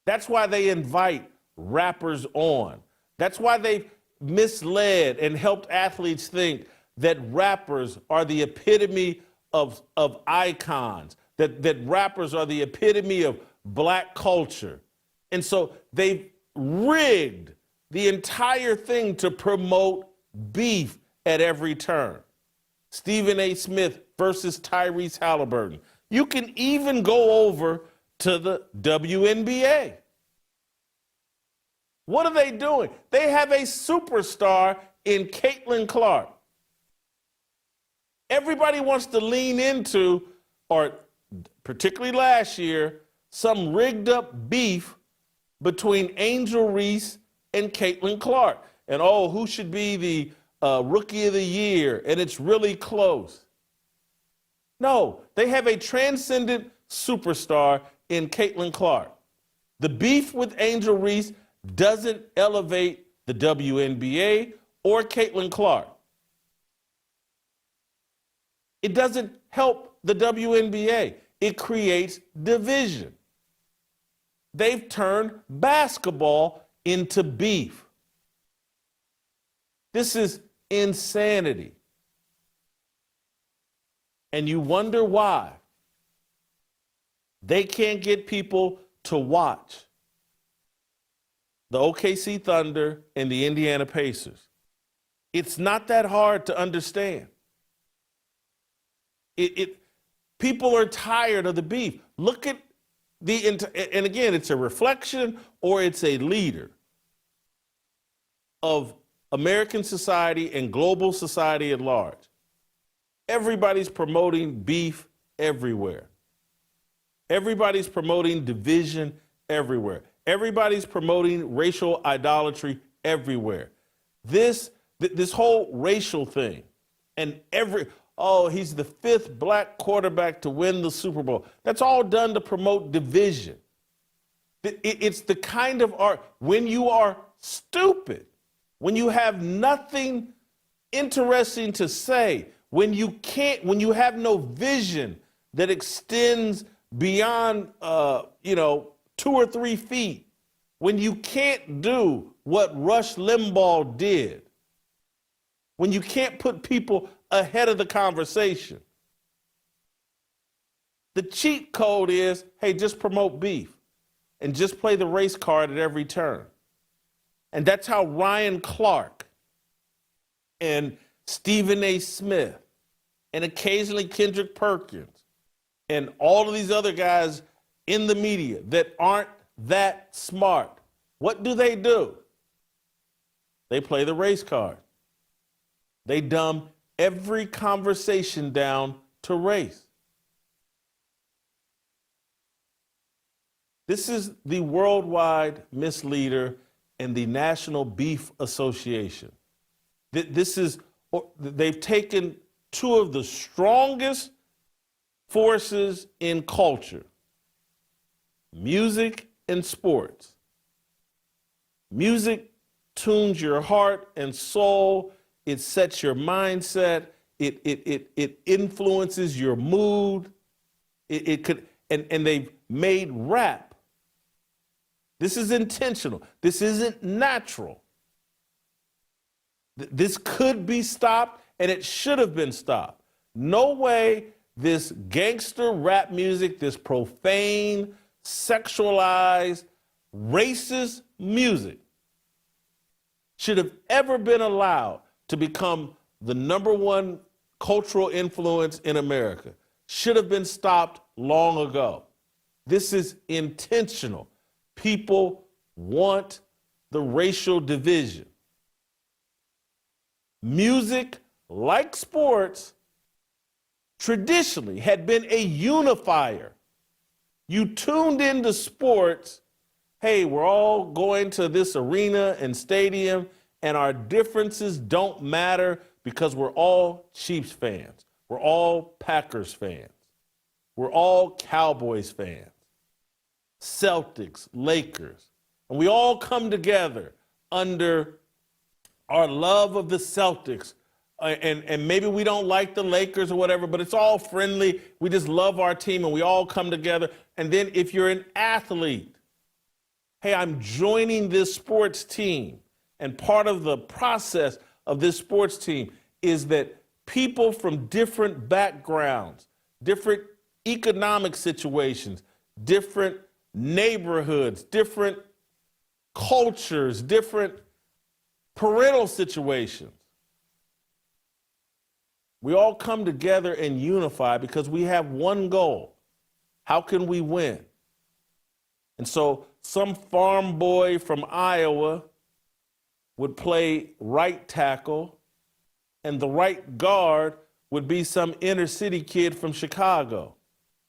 That's why they invite rappers on. That's why they've misled and helped athletes think that rappers are the epitome of icons, that rappers are the epitome of black culture. And so they've rigged the entire thing to promote beef at every turn. Stephen A. Smith versus Tyrese Haliburton. You can even go over to the WNBA. What are they doing? They have a superstar in Caitlin Clark. Everybody wants to lean into, or particularly last year, some rigged up beef between Angel Reese and Caitlin Clark. And who should be the rookie of the year? And it's really close. No, they have a transcendent superstar in Caitlin Clark. The beef with Angel Reese doesn't elevate the WNBA or Caitlin Clark. It doesn't help the WNBA. It creates division. They've turned basketball into beef. This is insanity. And you wonder why they can't get people to watch the OKC Thunder and the Indiana Pacers. It's not that hard to understand. People are tired of the beef. Look at and again, it's a reflection or it's a leader of American society and global society at large. Everybody's promoting beef everywhere. Everybody's promoting division everywhere. Everybody's promoting racial idolatry everywhere. This whole racial thing, and he's the 5th black quarterback to win the Super Bowl. That's all done to promote division. It's the kind of art, when you are stupid, when you have nothing interesting to say, when you have no vision that extends beyond, 2 or 3 feet, when you can't do what Rush Limbaugh did, when you can't put people ahead of the conversation. The cheat code is, hey, just promote beef and just play the race card at every turn. And that's how Ryan Clark and Stephen A. Smith and occasionally Kendrick Perkins and all of these other guys in the media that aren't that smart, what do? They play the race card. They dumb every conversation down to race. This is the worldwide misleader and the National Beef Association. They've taken 2 of the strongest forces in culture, music and sports. Music tunes your heart and soul. It sets your mindset. It influences your mood. It could, and they've made rap. This is intentional. This isn't natural. This could be stopped, and it should have been stopped. No way this gangster rap music, this profane, sexualized, racist music should have ever been allowed to become the #1 cultural influence in America. Should have been stopped long ago. This is intentional. People want the racial division. Music, like sports, traditionally had been a unifier. You tuned into sports, hey, we're all going to this arena and stadium, and our differences don't matter because we're all Chiefs fans. We're all Packers fans. We're all Cowboys fans. Celtics, Lakers. And we all come together under our love of the Celtics. And maybe we don't like the Lakers or whatever, but it's all friendly. We just love our team and we all come together. And then if you're an athlete, hey, I'm joining this sports team. And part of the process of this sports team is that people from different backgrounds, different economic situations, different neighborhoods, different cultures, different parental situations, we all come together and unify because we have one goal. How can we win? And so some farm boy from Iowa would play right tackle, and the right guard would be some inner city kid from Chicago.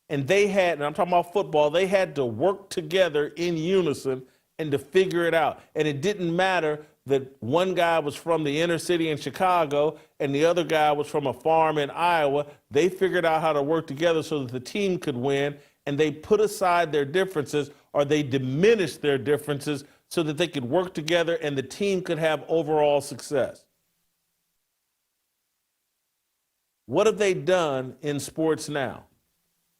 And they had, and I'm talking about football, they had to work together in unison and to figure it out. And it didn't matter that one guy was from the inner city in Chicago and the other guy was from a farm in Iowa. They figured out how to work together so that the team could win, and they put aside their differences, or they diminished their differences so that they could work together and the team could have overall success. What have they done in sports now?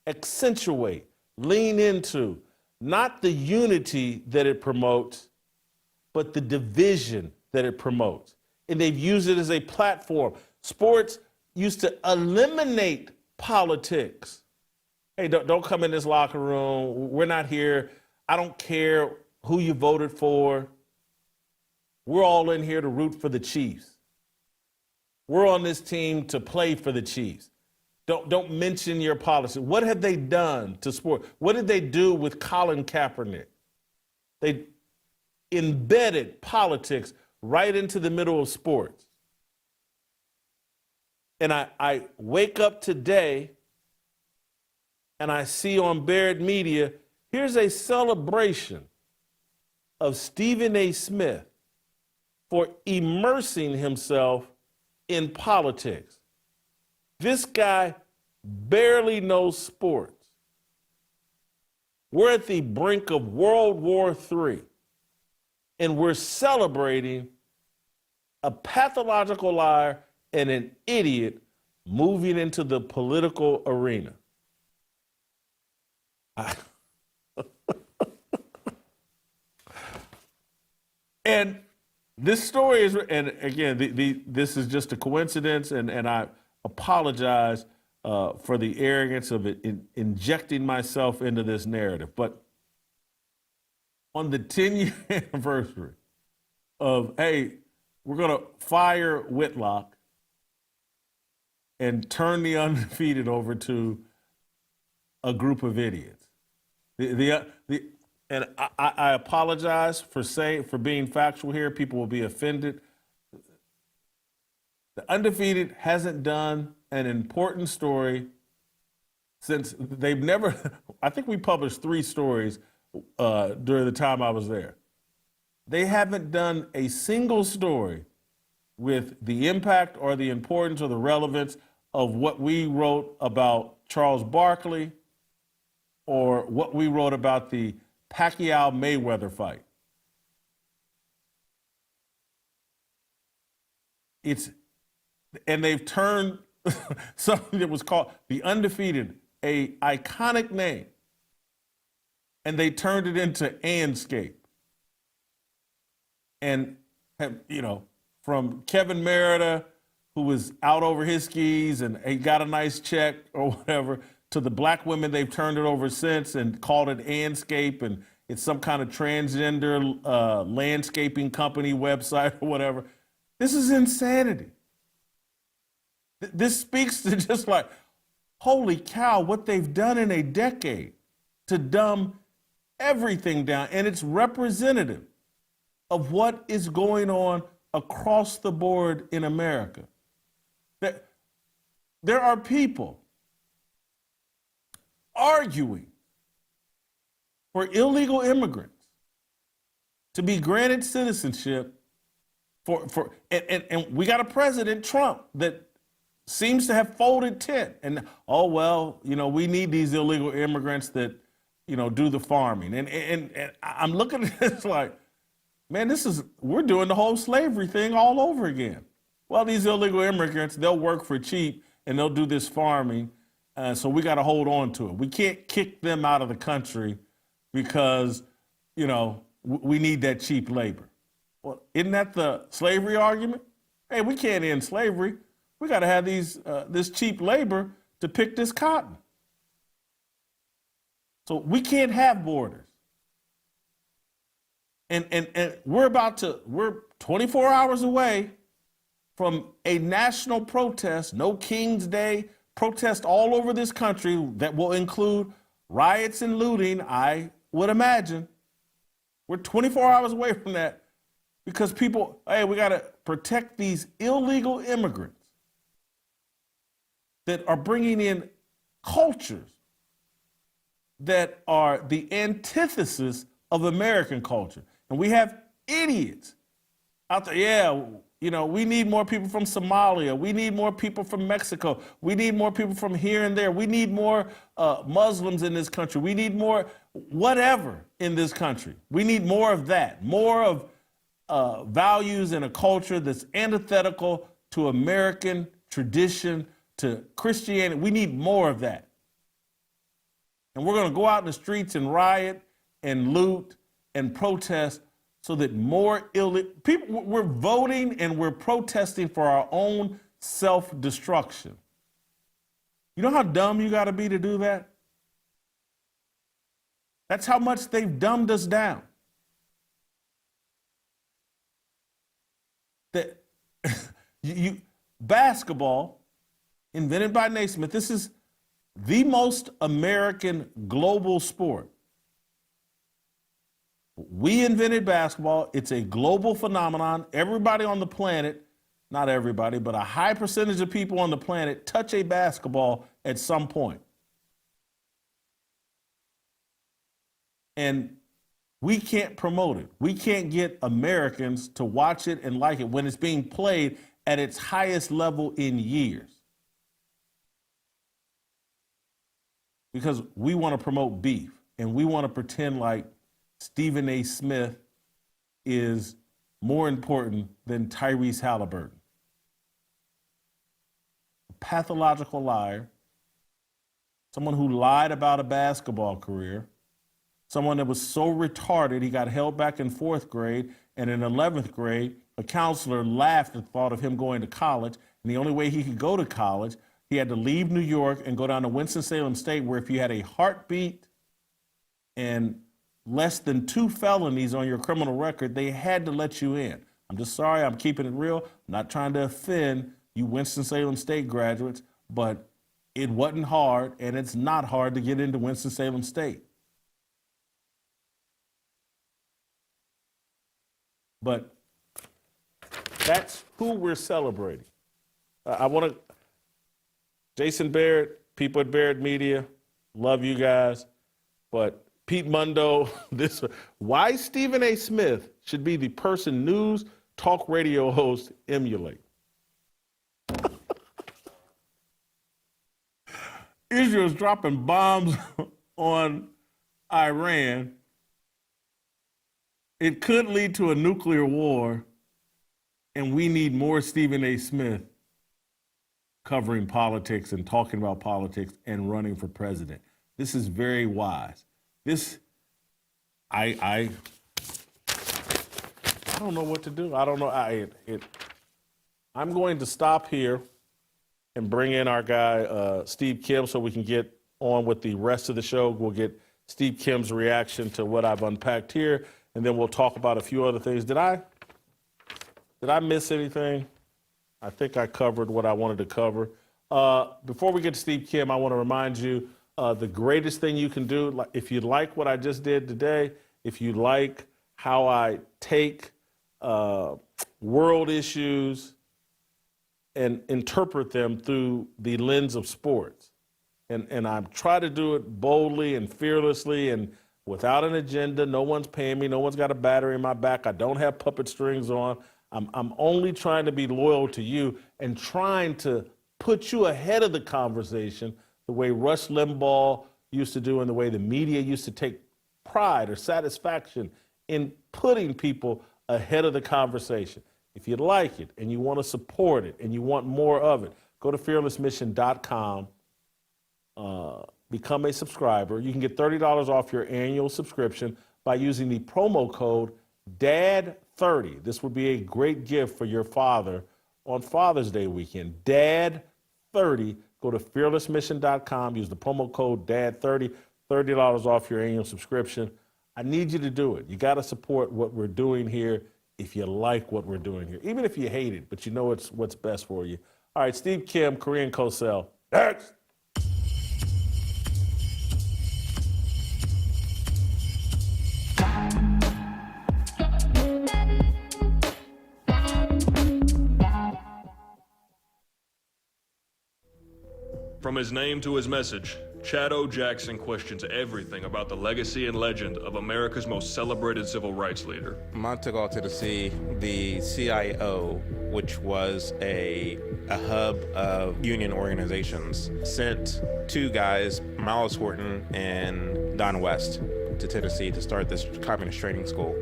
Accentuate, lean into, not the unity that it promotes, but the division that it promotes. And they've used it as a platform. Sports used to eliminate politics. Hey, don't come in this locker room. We're not here. I don't care who you voted for. We're all in here to root for the Chiefs. We're on this team to play for the Chiefs. Don't mention your policy. What have they done to sport? What did they do with Colin Kaepernick? They embedded politics right into the middle of sports. And I wake up today and I see on Barrett Media, here's a celebration of Stephen A. Smith for immersing himself in politics. This guy barely knows sports. We're at the brink of World War III, and we're celebrating a pathological liar and an idiot moving into the political arena. And this story is, and again, this is just a coincidence, and I apologize for the arrogance of it injecting myself into this narrative. But on the 10-year anniversary of, hey, we're going to fire Whitlock and turn the undefeated over to a group of idiots. And I apologize for being factual here. People will be offended. The undefeated hasn't done an important story since they've never, I think we published 3 stories during the time I was there. They haven't done a single story with the impact or the importance or the relevance of what we wrote about Charles Barkley or what we wrote about the Pacquiao-Mayweather fight. And they've turned something that was called the Undefeated, a iconic name, and they turned it into Anscape. And, from Kevin Merida, who was out over his skis and he got a nice check or whatever, to the black women they've turned it over since and called it Anscape, and it's some kind of transgender landscaping company website or whatever. This is insanity. This speaks to just like, holy cow, what they've done in a decade to dumb everything down. And it's representative of what is going on across the board in America. There are people arguing for illegal immigrants to be granted citizenship and we got a president, Trump, that seems to have folded tent and, we need these illegal immigrants that, do the farming. And I'm looking at this like, man, we're doing the whole slavery thing all over again. Well, these illegal immigrants, they'll work for cheap and they'll do this farming. So we got to hold on to it. We can't kick them out of the country because, we need that cheap labor. Well, isn't that the slavery argument? Hey, we can't end slavery. We got to have this cheap labor to pick this cotton. So we can't have borders. And we're 24 hours away from a national protest, no King's Day, protest all over this country that will include riots and looting, I would imagine. We're 24 hours away from that because we got to protect these illegal immigrants that are bringing in cultures that are the antithesis of American culture. And we have idiots out there. We need more people from Somalia. We need more people from Mexico. We need more people from here and there. We need more Muslims in this country. We need more whatever in this country. We need more of that, more of values and a culture that's antithetical to American tradition, to Christianity. We need more of that. And we're going to go out in the streets and riot and loot and protest so that more people, we're voting and we're protesting for our own self-destruction. You know how dumb you got to be to do that? That's how much they've dumbed us down. Basketball, invented by Naismith, this is the most American global sport. We invented basketball. It's a global phenomenon. Everybody on the planet, not everybody, but a high percentage of people on the planet touch a basketball at some point. And we can't promote it. We can't get Americans to watch it and like it when it's being played at its highest level in years. Because we want to promote beef and we want to pretend like Stephen A. Smith is more important than Tyrese Haliburton. A pathological liar, someone who lied about a basketball career, someone that was so retarded he got held back in 4th grade, and in 11th grade, a counselor laughed at the thought of him going to college, and the only way he could go to college, he had to leave New York and go down to Winston-Salem State, where if you had a heartbeat and less than 2 felonies on your criminal record, they had to let you in. I'm just sorry, I'm keeping it real. I'm not trying to offend you Winston-Salem State graduates, but it wasn't hard, and it's not hard to get into Winston-Salem State. But that's who we're celebrating. Jason Barrett, people at Barrett Media, love you guys, but Pete Mundo, why Stephen A. Smith should be the person news talk radio hosts emulate. Israel's dropping bombs on Iran. It could lead to a nuclear war, and we need more Stephen A. Smith covering politics and talking about politics and running for president. This is very wise. I don't know what to do. I don't know. I'm going to stop here and bring in our guy, Steve Kim, so we can get on with the rest of the show. We'll get Steve Kim's reaction to what I've unpacked here, and then we'll talk about a few other things. Did I miss anything? I think I covered what I wanted to cover. Before we get to Steve Kim, I want to remind you the greatest thing you can do, if you like what I just did today, if you like how I take world issues and interpret them through the lens of sports. And I try to do it boldly and fearlessly and without an agenda. No one's paying me. No one's got a battery in my back. I don't have puppet strings on. I'm only trying to be loyal to you and trying to put you ahead of the conversation the way Rush Limbaugh used to do and the way the media used to take pride or satisfaction in putting people ahead of the conversation. If you like it and you want to support it and you want more of it, go to fearlessmission.com, become a subscriber. You can get $30 off your annual subscription by using the promo code DAD30. This would be a great gift for your father on Father's Day weekend. DAD30. Go to fearlessmission.com, use the promo code DAD30, $30 off your annual subscription. I need you to do it. You got to support what we're doing here if you like what we're doing here, even if you hate it, but you know it's what's best for you. All right, Steve Kim, Korean Cosell. Next. From his name to his message, Chad O. Jackson questions everything about the legacy and legend of America's most celebrated civil rights leader. Montague, Tennessee, the CIO, which was a hub of union organizations, sent two guys, Miles Horton and Don West, to Tennessee to start this communist training school.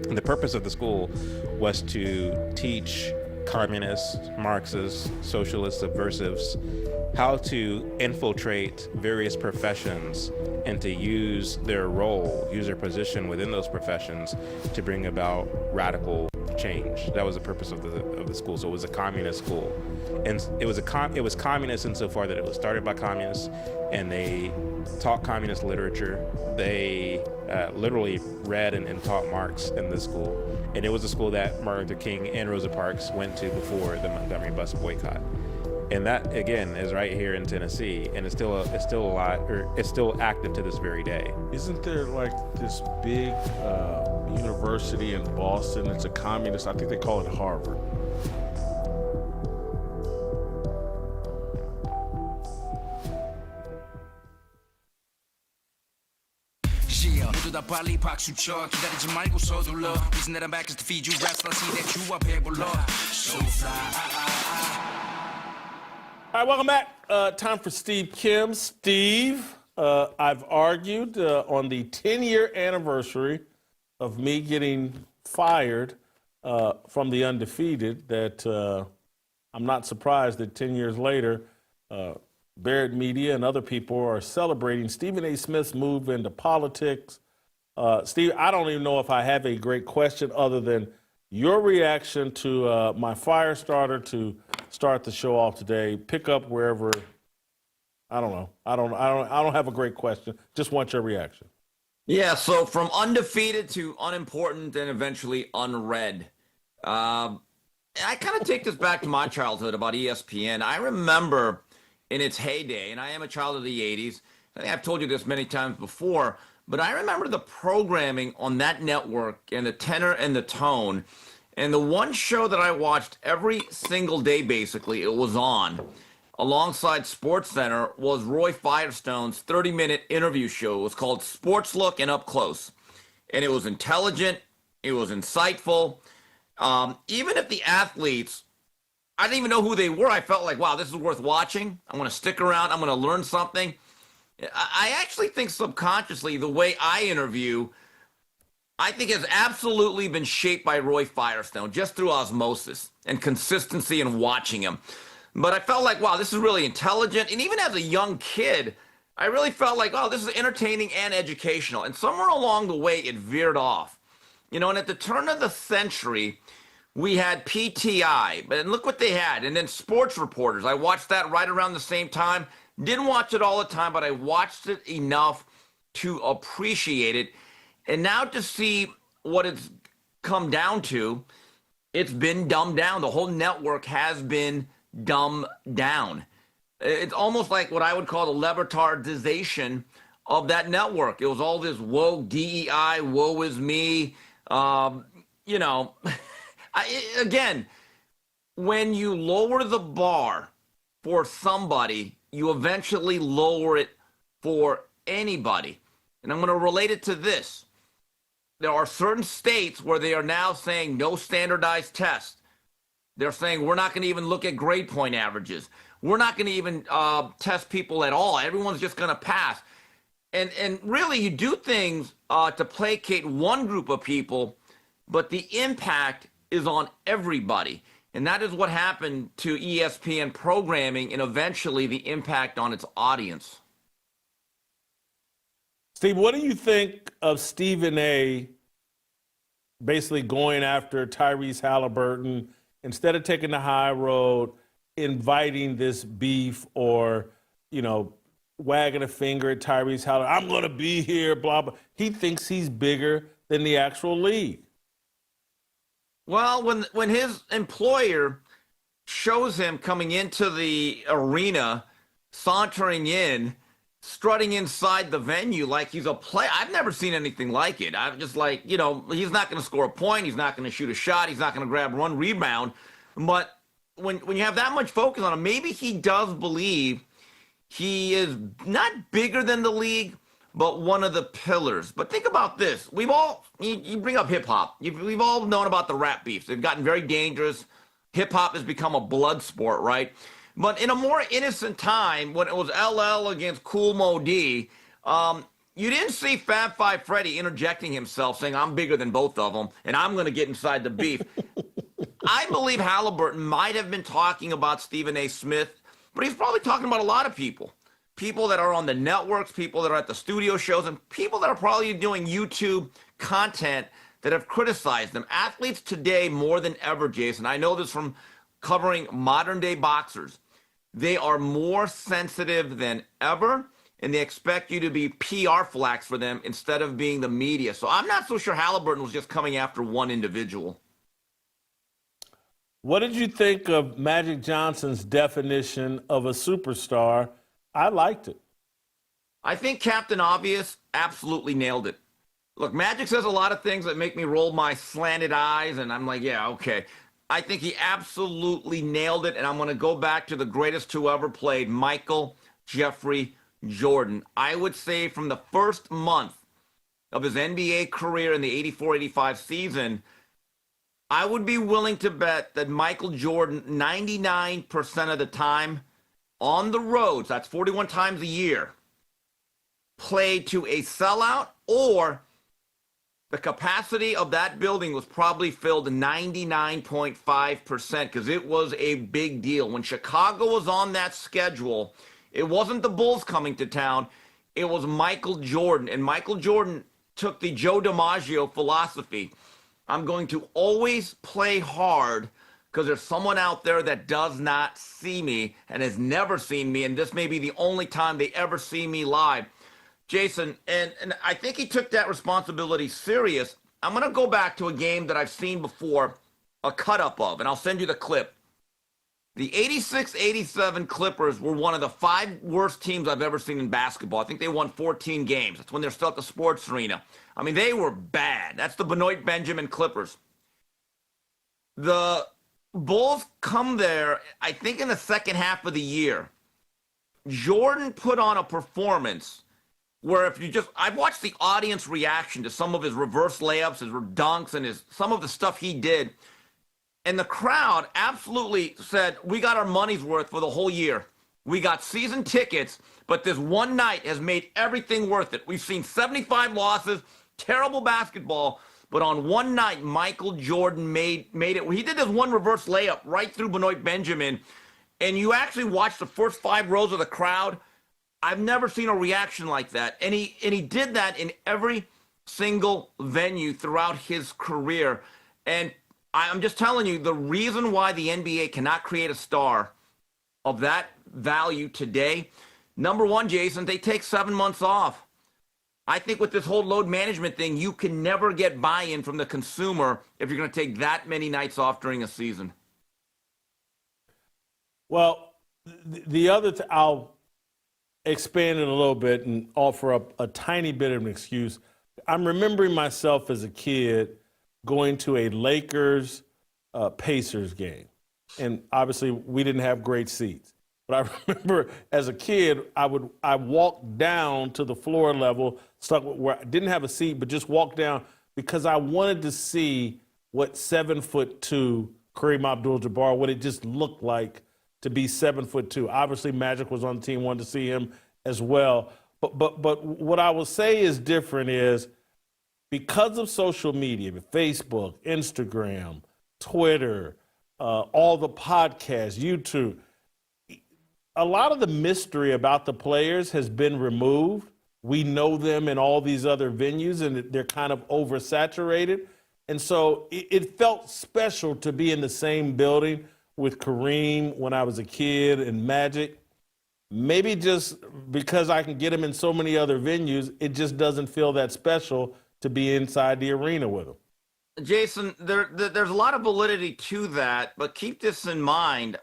And the purpose of the school was to teach communists, Marxists, socialists, subversives, how to infiltrate various professions and to use their role, use their position within those professions to bring about radical change. That was the purpose of the school. So it was a communist school, and it was communist insofar that it was started by communists, and they taught communist literature. They literally read and taught Marx in this school, and it was a school that Martin Luther King and Rosa Parks went to before the Montgomery bus boycott. And that, again, is right here in Tennessee, and it's still active to this very day. Isn't there like this big university in Boston? It's a communist. I think they call it Harvard. 모두 다 빨리 박수 쳐 기다리지 말고 서둘러 reason that I'm back is to feed you raps I see that you are 배불러 so fly. All right, welcome back. Time for Steve Kim. Steve, I've argued on the 10-year anniversary of me getting fired from the Undefeated that I'm not surprised that 10 years later, Barrett Media and other people are celebrating Stephen A. Smith's move into politics. Steve, I don't even know if I have a great question other than your reaction to my fire starter to start the show off today. Pick up wherever. I don't know. I don't have a great question. Just want your reaction. Yeah. So from undefeated to unimportant and eventually unread. I kind of take this back to my childhood about ESPN. I remember in its heyday, and I am a child of the 80s. I think I've told you this many times before, but I remember the programming on that network and the tenor and the tone. And the one show that I watched every single day, basically, it was on, alongside SportsCenter, was Roy Firestone's 30-minute interview show. It was called Sports Look and Up Close. And it was intelligent. It was insightful. Even if the athletes I didn't even know who they were. I felt like, wow, this is worth watching. I'm going to stick around. I'm going to learn something. I actually think subconsciously the way I interview, I think has absolutely been shaped by Roy Firestone just through osmosis and consistency in watching him. But I felt like, wow, this is really intelligent. And even as a young kid, I really felt like, oh, this is entertaining and educational. And somewhere along the way, it veered off. You know, and at the turn of the century, we had PTI, and look what they had. And then sports reporters. I watched that right around the same time. Didn't watch it all the time, but I watched it enough to appreciate it. And now to see what it's come down to, it's been dumbed down. The whole network has been dumbed down. It's almost like what I would call the libertardization of that network. It was all this woke DEI, woe is me. You know, again, when you lower the bar for somebody, you eventually lower it for anybody. And I'm going to relate it to this. There are certain states where they are now saying no standardized tests. They're saying we're not going to even look at grade point averages. We're not going to even test people at all. Everyone's just going to pass. And really, you do things to placate one group of people, but the impact is on everybody. And that is what happened to ESPN programming and eventually the impact on its audience. Steve, what do you think of Stephen A. basically going after Tyrese Haliburton instead of taking the high road, inviting this beef or, you know, wagging a finger at Tyrese Haliburton? I'm going to be here, blah, blah. He thinks he's bigger than the actual league. Well, when his employer shows him coming into the arena, sauntering in, strutting inside the venue like he's a player, I've never seen anything like it. I'm just like, you know, he's not going to score a point. He's not going to shoot a shot. He's not going to grab one rebound. But when you have that much focus on him, maybe he does believe he is not bigger than the league, but one of the pillars. But think about this. We've all, you bring up hip-hop. We've all known about the rap beefs. They've gotten very dangerous. Hip-hop has become a blood sport, right? But in a more innocent time, when it was LL against Kool Moe Dee, you didn't see Fab Five Freddy interjecting himself, saying, I'm bigger than both of them, and I'm going to get inside the beef. I believe Haliburton might have been talking about Stephen A. Smith, but he's probably talking about a lot of people. People that are on the networks, people that are at the studio shows, and people that are probably doing YouTube content that have criticized them. Athletes today, more than ever, Jason, I know this from covering modern-day boxers, they are more sensitive than ever, and they expect you to be PR flax for them instead of being the media. So I'm not so sure Haliburton was just coming after one individual. What did you think of Magic Johnson's definition of a superstar? I liked it. I think Captain Obvious absolutely nailed it. Look, Magic says a lot of things that make me roll my slanted eyes, and I'm like, yeah, okay. I think he absolutely nailed it, and I'm going to go back to the greatest who ever played, Michael Jeffrey Jordan. I would say from the first month of his NBA career in the 84-85 season, I would be willing to bet that Michael Jordan, 99% of the time on the roads, that's 41 times a year, played to a sellout, or the capacity of that building was probably filled 99.5% because it was a big deal. When Chicago was on that schedule, it wasn't the Bulls coming to town. It was Michael Jordan. And Michael Jordan took the Joe DiMaggio philosophy. I'm going to always play hard because there's someone out there that does not see me and has never seen me, and this may be the only time they ever see me live. Jason, and I think he took that responsibility serious. I'm going to go back to a game that I've seen before, a cut-up of, and I'll send you the clip. The 86-87 Clippers were one of the 5 worst teams I've ever seen in basketball. I think they won 14 games. That's when they're still at the sports arena. I mean, they were bad. That's the Benoit Benjamin Clippers. The Bulls come there, I think, in the second half of the year. Jordan put on a performance where if you just, I've watched the audience reaction to some of his reverse layups, his dunks, and some of the stuff he did. And the crowd absolutely said, we got our money's worth for the whole year. We got season tickets, but this one night has made everything worth it. We've seen 75 losses, terrible basketball, but on one night, Michael Jordan made it. He did this one reverse layup right through Benoit Benjamin, and you actually watched the first 5 rows of the crowd. I've never seen a reaction like that. And he did that in every single venue throughout his career. And I'm just telling you, the reason why the NBA cannot create a star of that value today, number one, Jason, they take 7 months off. I think with this whole load management thing, you can never get buy-in from the consumer if you're going to take that many nights off during a season. Well, the other I'll expand it a little bit and offer up a tiny bit of an excuse. I'm remembering myself as a kid going to a Lakers Pacers game. And obviously we didn't have great seats. But I remember as a kid, I walked down to the floor level, stuck where I didn't have a seat, but just walked down because I wanted to see what 7'2" Kareem Abdul-Jabbar, what it just looked like to be 7'2". Obviously, Magic was on the team, wanted to see him as well. But what I will say is different is because of social media, Facebook, Instagram, Twitter, all the podcasts, YouTube, a lot of the mystery about the players has been removed. We know them in all these other venues, and they're kind of oversaturated. And so it felt special to be in the same building with Kareem when I was a kid and Magic. Maybe just because I can get him in so many other venues, it just doesn't feel that special to be inside the arena with him. Jason, there's a lot of validity to that, but keep this in mind.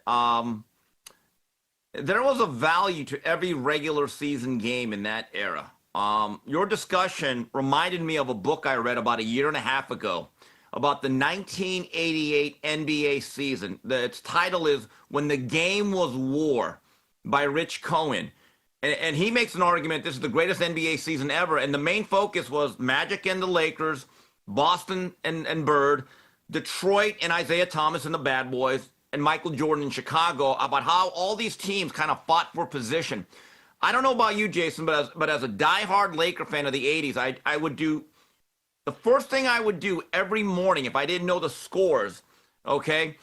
There was a value to every regular season game in that era. Your discussion reminded me of a book I read about a year and a half ago about the 1988 NBA season. Its title is When the Game Was War by Rich Cohen. And he makes an argument this is the greatest NBA season ever. And the main focus was Magic and the Lakers, Boston and Bird, Detroit and Isaiah Thomas and the Bad Boys, and Michael Jordan in Chicago, about how all these teams kind of fought for position. I don't know about you, Jason, but as a diehard Laker fan of the 80s, I would do the first thing I would do every morning if I didn't know the scores, okay,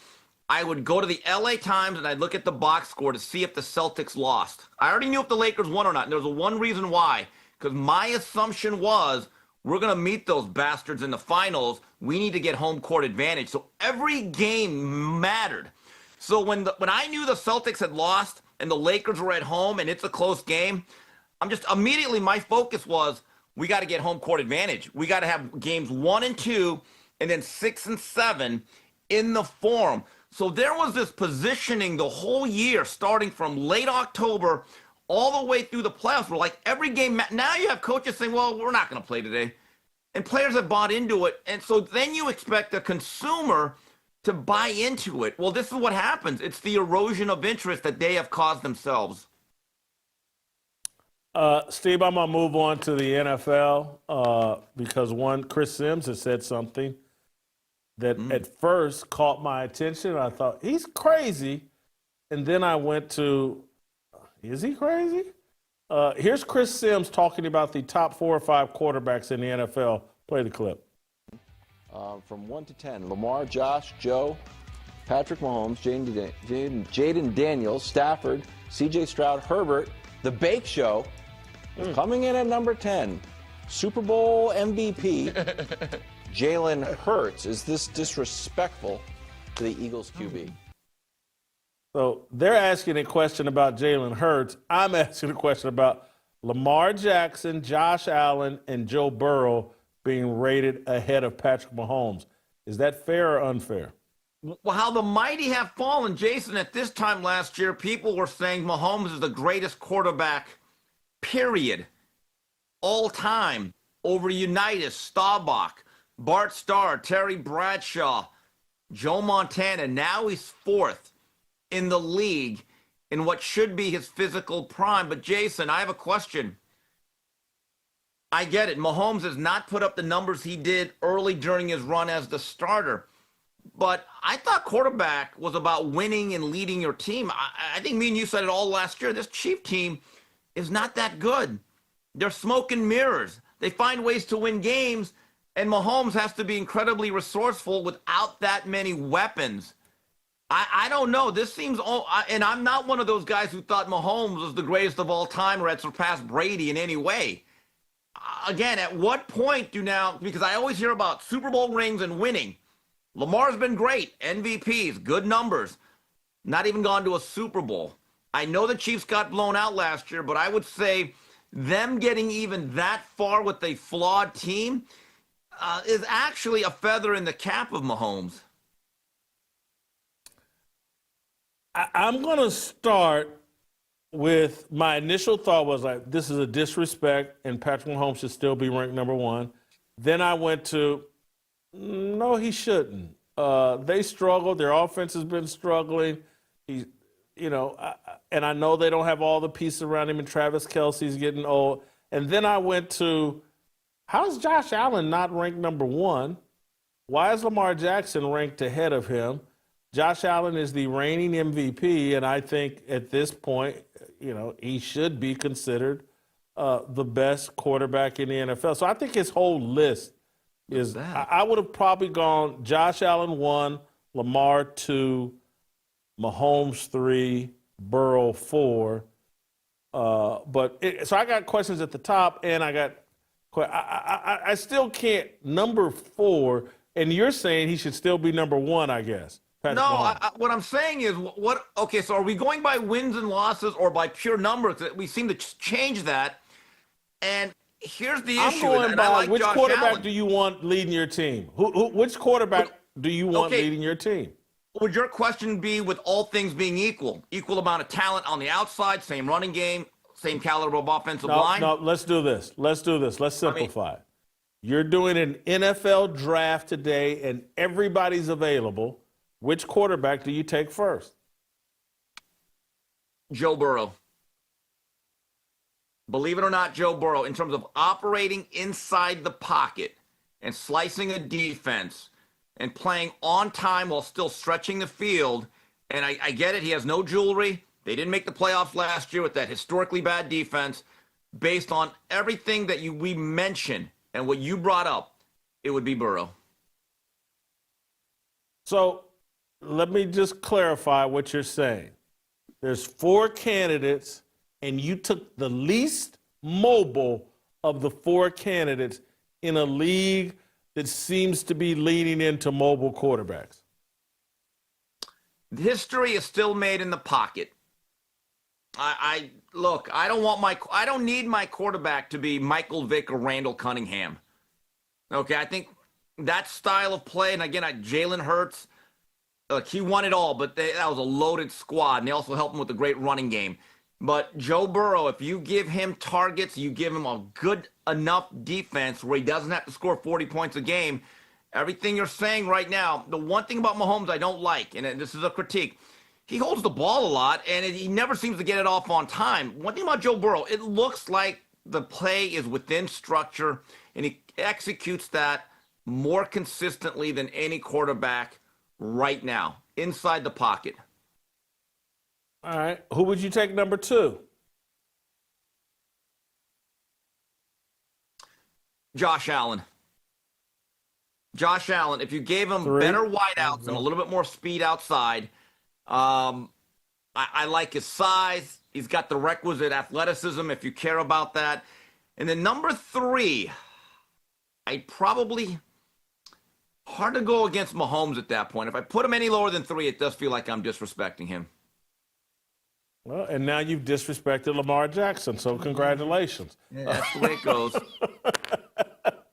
I would go to the LA Times and I'd look at the box score to see if the Celtics lost. I already knew if the Lakers won or not, and there was one reason why, because my assumption was we're going to meet those bastards in the finals. We need to get home court advantage. So every game mattered. So when I knew the Celtics had lost and the Lakers were at home and it's a close game, I'm just immediately my focus was we got to get home court advantage. We got to have games 1 and 2 and then 6 and 7 in the Forum. So there was this positioning the whole year, starting from late October all the way through the playoffs. Where like every game, now you have coaches saying, well, we're not going to play today. And players have bought into it. And so then you expect the consumer to buy into it. Well, this is what happens. It's the erosion of interest that they have caused themselves. Steve, I'm going to move on to the NFL because Chris Sims has said something that at first caught my attention. I thought, he's crazy. And then I went to, is he crazy? Here's Chris Sims talking about the top 4 or 5 quarterbacks in the NFL. Play the clip. From 1 to 10, Lamar, Josh, Joe, Patrick Mahomes, Jaden Daniels, Stafford, C.J. Stroud, Herbert, The Bake Show, coming in at number 10, Super Bowl MVP, Jalen Hurts. Is this disrespectful to the Eagles QB? So they're asking a question about Jalen Hurts. I'm asking a question about Lamar Jackson, Josh Allen, and Joe Burrow being rated ahead of Patrick Mahomes. Is that fair or unfair? Well, how the mighty have fallen, Jason. At this time last year, people were saying Mahomes is the greatest quarterback, period, all time, over Unitas, Staubach, Bart Starr, Terry Bradshaw, Joe Montana. Now he's 4th in the league in what should be his physical prime. But, Jason, I have a question. I get it. Mahomes has not put up the numbers he did early during his run as the starter. But I thought quarterback was about winning and leading your team. I think me and you said it all last year. This Chief team is not that good. They're smoke and mirrors. They find ways to win games, and Mahomes has to be incredibly resourceful without that many weapons. I don't know. This seems all, and I'm not one of those guys who thought Mahomes was the greatest of all time or had surpassed Brady in any way. Again, at what point do now, because I always hear about Super Bowl rings and winning. Lamar's been great, MVPs, good numbers, not even gone to a Super Bowl. I know the Chiefs got blown out last year, but I would say them getting even that far with a flawed team is actually a feather in the cap of Mahomes. I'm going to start with my initial thought was like, this is a disrespect, and Patrick Mahomes should still be ranked number one. Then I went to, no, he shouldn't. They struggled. Their offense has been struggling. And I know they don't have all the pieces around him, and Travis Kelce's getting old. And then I went to, how's Josh Allen not ranked number one? Why is Lamar Jackson ranked ahead of him? Josh Allen is the reigning MVP, and I think at this point, he should be considered the best quarterback in the NFL. So I think his whole list is, I would have probably gone Josh Allen 1, Lamar 2, Mahomes 3, Burrow 4. So I got questions at the top, and I still can't number 4, and you're saying he should still be number 1, I guess. No, what I'm saying is, okay, so are we going by wins and losses or by pure numbers? We seem to change that. And here's the issue. I'm going by which quarterback do you want leading your team? Which quarterback do you want leading your team? Would your question be, with all things being equal amount of talent on the outside, same running game, same caliber of offensive line? No, let's do this. Let's simplify. You're doing an NFL draft today, and everybody's available. Which quarterback do you take first? Joe Burrow. Believe it or not, Joe Burrow, in terms of operating inside the pocket and slicing a defense and playing on time while still stretching the field. And I get it, he has no jewelry. They didn't make the playoffs last year with that historically bad defense. Based on everything that we mentioned and what you brought up, it would be Burrow. So let me just clarify what you're saying. There's 4 candidates, and you took the least mobile of the 4 candidates in a league that seems to be leaning into mobile quarterbacks. History is still made in the pocket. Look, I don't need my quarterback to be Michael Vick or Randall Cunningham. Okay, I think that style of play, and again, Jalen Hurts, look, he won it all, but that was a loaded squad, and they also helped him with a great running game. But Joe Burrow, if you give him targets, you give him a good enough defense where he doesn't have to score 40 points a game, everything you're saying right now, the one thing about Mahomes I don't like, and this is a critique, he holds the ball a lot, and he never seems to get it off on time. One thing about Joe Burrow, it looks like the play is within structure, and he executes that more consistently than any quarterback right now, inside the pocket. All right. Who would you take number 2? Josh Allen. Josh Allen, if you gave him better wideouts and a little bit more speed outside, I like his size. He's got the requisite athleticism if you care about that. And then number 3, hard to go against Mahomes at that point. If I put him any lower than 3, it does feel like I'm disrespecting him. Well, and now you've disrespected Lamar Jackson, so congratulations. Yeah, that's the way it goes.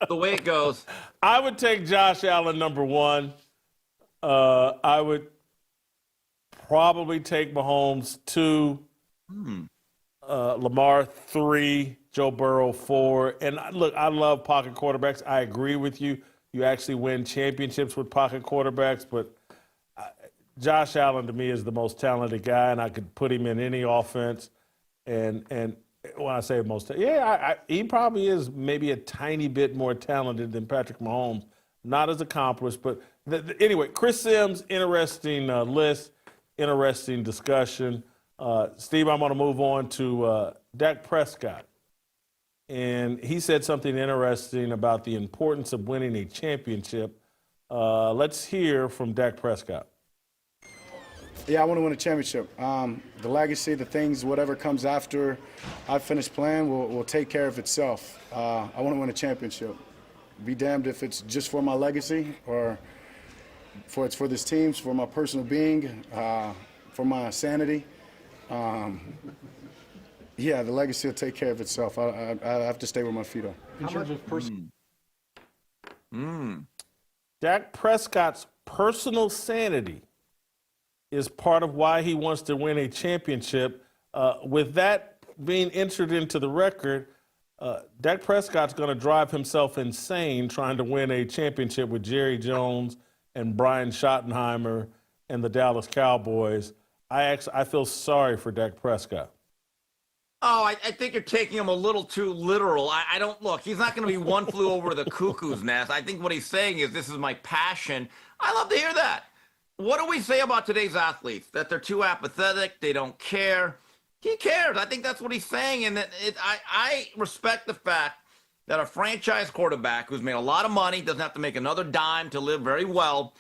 The way it goes. I would take Josh Allen number 1. I would probably take Mahomes 2, Lamar 3, Joe Burrow 4. And look, I love pocket quarterbacks. I agree with you. You actually win championships with pocket quarterbacks, but Josh Allen to me is the most talented guy, and I could put him in any offense. And when I say most, he probably is maybe a tiny bit more talented than Patrick Mahomes, not as accomplished. But anyway, Chris Sims, interesting list, interesting discussion. Steve, I'm going to move on to Dak Prescott. And he said something interesting about the importance of winning a championship. Let's hear from Dak Prescott. Yeah, I want to win a championship. The legacy, the things, whatever comes after I finish playing will take care of itself. I want to win a championship. Be damned if it's just for my legacy or it's for this team, for my personal being, for my sanity. Yeah, the legacy will take care of itself. I have to stay where my feet are. In terms of person. Dak Prescott's personal sanity is part of why he wants to win a championship. With that being entered into the record, Dak Prescott's going to drive himself insane trying to win a championship with Jerry Jones and Brian Schottenheimer and the Dallas Cowboys. I feel sorry for Dak Prescott. Oh, I think you're taking him a little too literal. I don't look. He's not going to be one flew over the cuckoo's nest. I think what he's saying is this is my passion. I love to hear that. What do we say about today's athletes? That they're too apathetic, they don't care. He cares. I think that's what he's saying. And I respect the fact that a franchise quarterback who's made a lot of money, doesn't have to make another dime to live very well,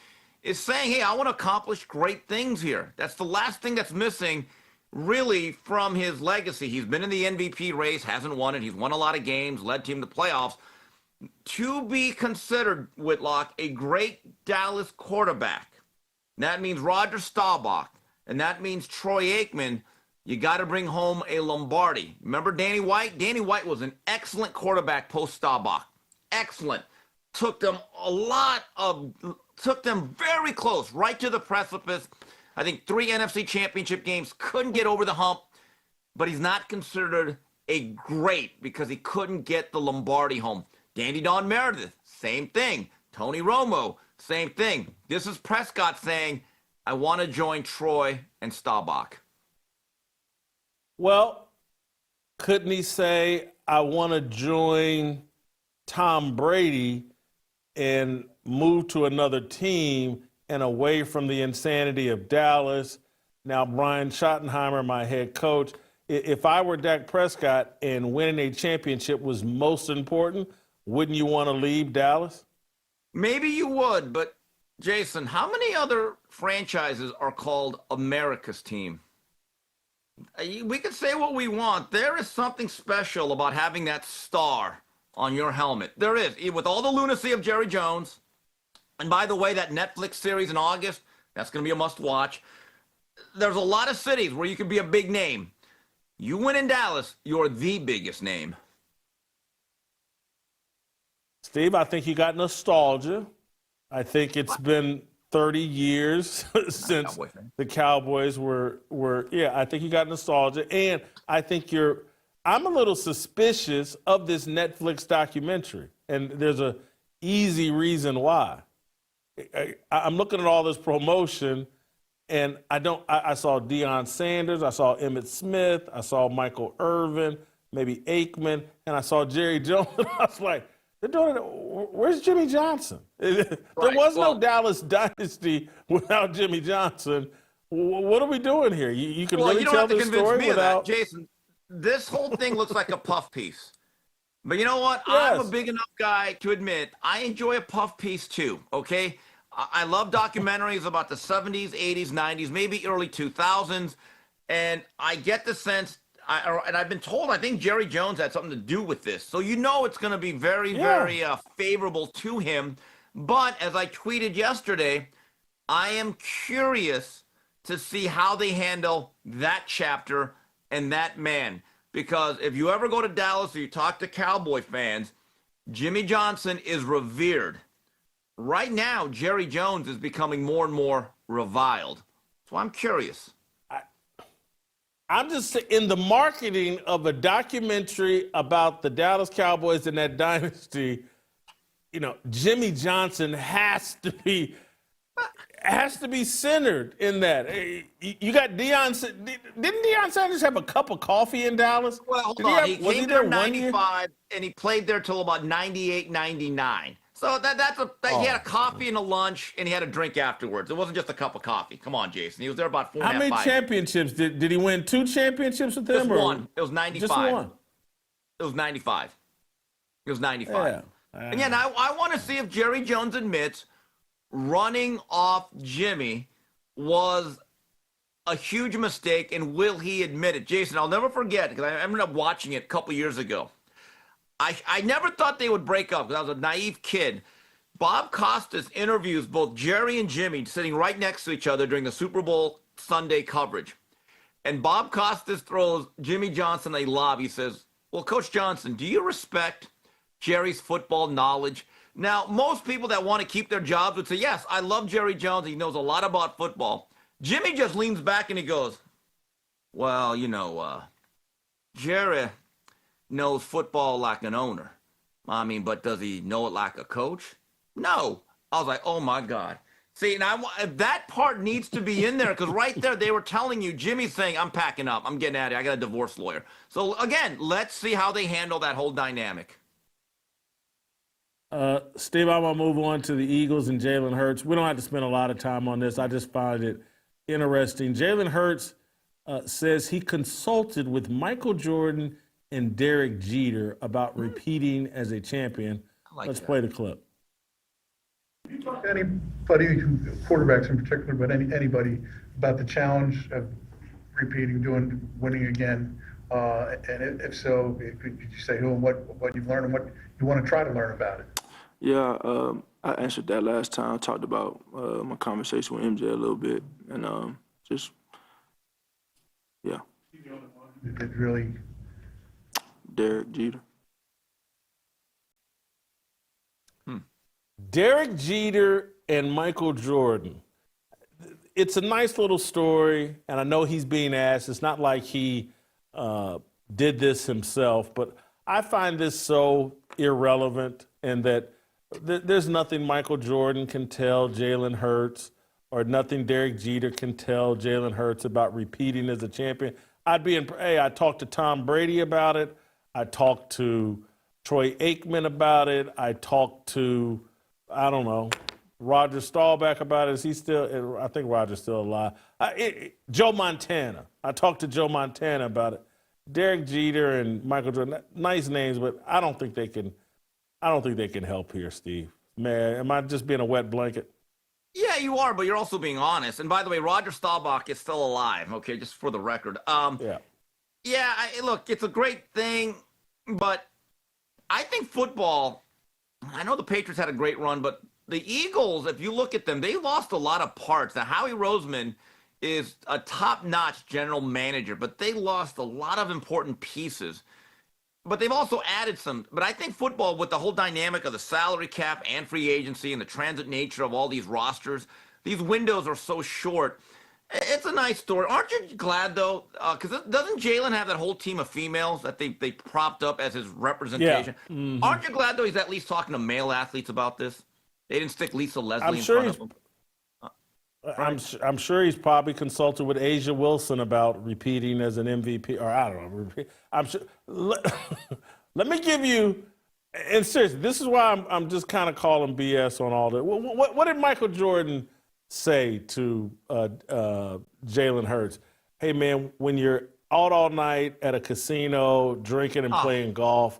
is saying, hey, I want to accomplish great things here. That's the last thing that's missing, really, from his legacy. He's been in the MVP race, hasn't won it. He's won a lot of games, led team to playoffs. To be considered, Whitlock, a great Dallas quarterback, that means Roger Staubach, and that means Troy Aikman. You got to bring home a Lombardi. Remember Danny White? Danny White was an excellent quarterback post-Staubach. Excellent. Took them very close, right to the precipice. I think 3 NFC championship games, couldn't get over the hump, but he's not considered a great because he couldn't get the Lombardi home. Dandy Don Meredith, same thing. Tony Romo, same thing. This is Prescott saying, I want to join Troy and Staubach. Well, couldn't he say, I want to join Tom Brady and move to another team and away from the insanity of Dallas? Now, Brian Schottenheimer, my head coach, if I were Dak Prescott and winning a championship was most important, wouldn't you want to leave Dallas? Maybe you would, but Jason, how many other franchises are called America's team? We can say what we want. There is something special about having that star on your helmet. There is, with all the lunacy of Jerry Jones. And by the way, that Netflix series in August, that's going to be a must-watch. There's a lot of cities where you can be a big name. You win in Dallas, you're the biggest name. Steve, I think you got nostalgia. I think it's been 30 years since the Cowboys were, I think you got nostalgia. And I think I'm a little suspicious of this Netflix documentary. And there's a easy reason why. I'm looking at all this promotion, and I saw Deion Sanders, I saw Emmitt Smith, I saw Michael Irvin, maybe Aikman, and I saw Jerry Jones. I was like, they're doing it. Where's Jimmy Johnson? There was no Dallas dynasty without Jimmy Johnson. What are we doing here? You can really tell this story without Jason. This whole thing looks like a puff piece. But you know what? Yes. I'm a big enough guy to admit I enjoy a puff piece too, okay? I love documentaries about the 70s, 80s, 90s, maybe early 2000s, and I get the sense, and I've been told, I think Jerry Jones had something to do with this. So you know it's going to be very, very favorable to him. But as I tweeted yesterday, I am curious to see how they handle that chapter and that man. Because if you ever go to Dallas or you talk to Cowboy fans, Jimmy Johnson is revered. Right now, Jerry Jones is becoming more and more reviled. So I'm curious. I'm just in the marketing of a documentary about the Dallas Cowboys and that dynasty. You know, Jimmy Johnson has to be centered in that. You got Deion. Didn't Deion Sanders have a cup of coffee in Dallas? Well, hold on. He came there in 95, and he played there till about 98, 99. So he had a coffee and a lunch, and he had a drink afterwards. It wasn't just a cup of coffee. Come on, Jason. He was there about 4.5 How many 5. championships did he win? 2 championships with them? Just one. It was 95. Just one. It was 95. It was 95. Yeah. And yeah, now I want to see if Jerry Jones admits running off Jimmy was a huge mistake, and will he admit it? Jason, I'll never forget, because I ended up watching it a couple years ago. I never thought they would break up, because I was a naive kid. Bob Costas interviews both Jerry and Jimmy sitting right next to each other during the Super Bowl Sunday coverage. And Bob Costas throws Jimmy Johnson a lob. He says, well, Coach Johnson, do you respect Jerry's football knowledge? Now, most people that want to keep their jobs would say, yes, I love Jerry Jones. He knows a lot about football. Jimmy just leans back and he goes, well, Jerry knows football like an owner. I mean, but does he know it like a coach? No. I was like, oh, my God. See, and that part needs to be in there, because right there they were telling you, Jimmy's saying, I'm packing up. I'm getting out of here. I got a divorce lawyer. So, again, let's see how they handle that whole dynamic. Steve, I'm going to move on to the Eagles and Jalen Hurts. We don't have to spend a lot of time on this. I just find it interesting. Jalen Hurts says he consulted with Michael Jordan and Derek Jeter about repeating as a champion. Let's play the clip. You talk to anybody, quarterbacks in particular, but anybody about the challenge of repeating, winning again? And if so, could you say who and what you've learned and what you want to try to learn about it? Yeah, I answered that last time. I talked about my conversation with MJ a little bit, and yeah. It really. Derek Jeter. Derek Jeter and Michael Jordan. It's a nice little story, and I know he's being asked. It's not like he did this himself, but I find this so irrelevant, and that there's nothing Michael Jordan can tell Jalen Hurts, or nothing Derek Jeter can tell Jalen Hurts about repeating as a champion. I talked to Tom Brady about it. I talked to Troy Aikman about it. I talked to, Roger Staubach about it. Is he still? I think Roger's still alive. Joe Montana. I talked to Joe Montana about it. Derek Jeter and Michael Jordan, nice names, but I don't think they can help here, Steve. Man, am I just being a wet blanket? Yeah, you are, but you're also being honest. And by the way, Roger Staubach is still alive, okay, just for the record. Yeah, look, it's a great thing, but I think football, I know the Patriots had a great run, but the Eagles, if you look at them, they lost a lot of parts. Now, Howie Roseman is a top-notch general manager, but they lost a lot of important pieces. But they've also added some. But I think football, with the whole dynamic of the salary cap and free agency and the transit nature of all these rosters, these windows are so short. It's a nice story. Aren't you glad, though? Because doesn't Jalen have that whole team of females that they propped up as his representation? Yeah. Mm-hmm. Aren't you glad, though, he's at least talking to male athletes about this? They didn't stick Lisa Leslie in front of him. I'm sure he's probably consulted with Asia Wilson about repeating as an MVP, or I don't know. I'm sure. Let me give you, and seriously, this is why I'm just kind of calling BS on all that. What did Michael Jordan say to Jalen Hurts? Hey man, when you're out all night at a casino drinking and playing golf,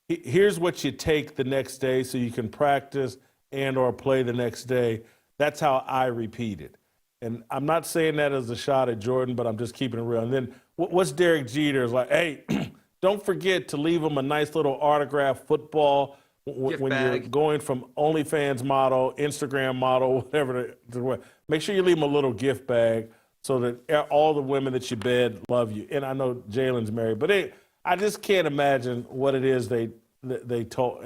here's what you take the next day so you can practice and or play the next day. That's how I repeat it. And I'm not saying that as a shot at Jordan, but I'm just keeping it real. And then what's Derek Jeter is like, hey, don't forget to leave him a nice little autographed football when you're going from OnlyFans model, Instagram model, whatever. Make sure you leave him a little gift bag so that all the women that you bed love you. And I know Jalen's married, but I just can't imagine what it is they told.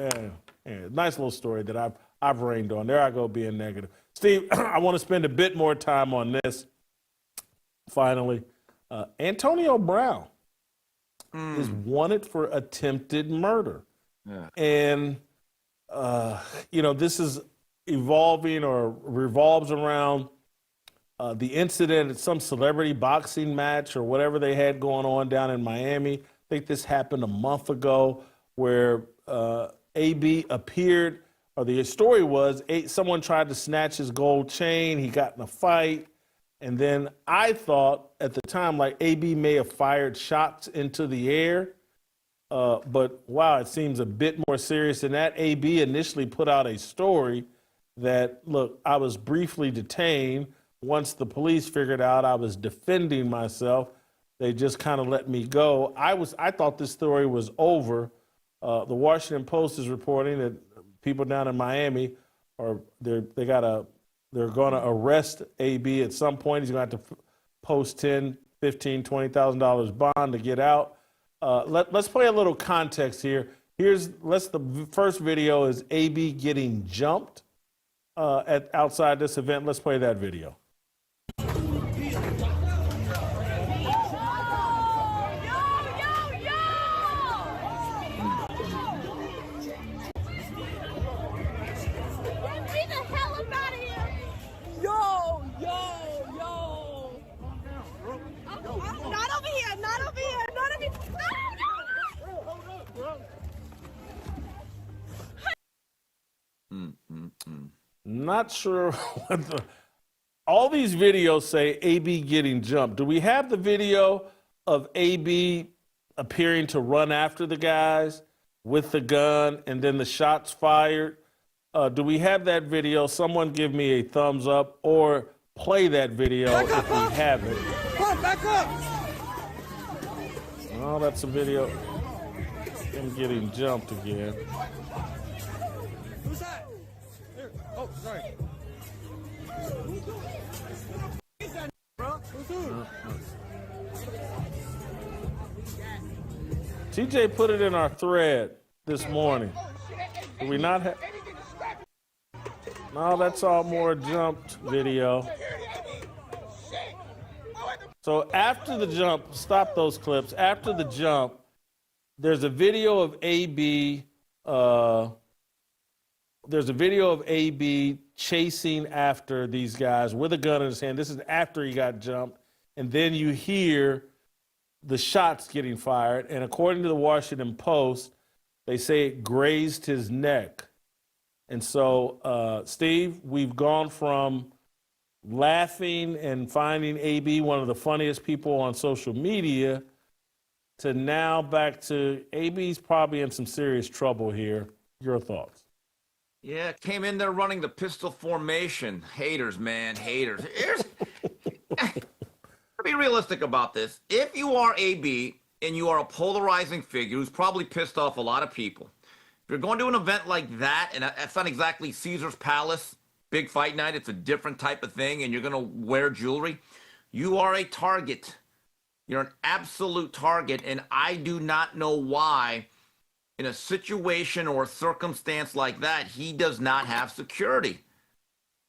Nice little story that I've rained on. There I go being negative. Steve, I want to spend a bit more time on this. Finally, Antonio Brown is wanted for attempted murder. Yeah. And, this is evolving or revolves around the incident at some celebrity boxing match or whatever they had going on down in Miami. I think this happened a month ago where AB appeared or the story was, someone tried to snatch his gold chain. He got in a fight. And then I thought at the time, like, AB may have fired shots into the air. But wow, it seems a bit more serious than that. AB initially put out a story that, look, I was briefly detained. Once the police figured out I was defending myself, they just kind of let me go. I thought this story was over. The Washington Post is reporting that people down in Miami they're going to arrest AB at some point. He's going to have to post $10,000, $15,000, $20,000 bond to get out. Let's play a little context here. The first video is AB getting jumped outside this event. Let's play that video. Not sure what all these videos say AB getting jumped. Do we have the video of AB appearing to run after the guys with the gun and then the shots fired? Do we have that video? Someone give me a thumbs up or play that video if we have it. Back up! Oh, that's a video. Him getting jumped again. Who's that? Here. Oh, sorry. TJ put it in our thread this morning. Do we not have? No, that's all more jumped video. So after the jump, stop those clips. After the jump, there's a video of AB. There's a video of AB chasing after these guys with a gun in his hand. This is after he got jumped. And then you hear the shots getting fired. And according to the Washington Post, they say it grazed his neck. And so, Steve, we've gone from laughing and finding AB one of the funniest people on social media to now back to AB's probably in some serious trouble here. Your thoughts? Yeah, came in there running the pistol formation. Haters, man, haters. Be realistic about this. If you are AB and you are a polarizing figure who's probably pissed off a lot of people, if you're going to an event like that, and that's not exactly Caesar's Palace, big fight night, it's a different type of thing, and you're going to wear jewelry, you are a target. You're an absolute target, and I do not know why in a situation or a circumstance like that, he does not have security.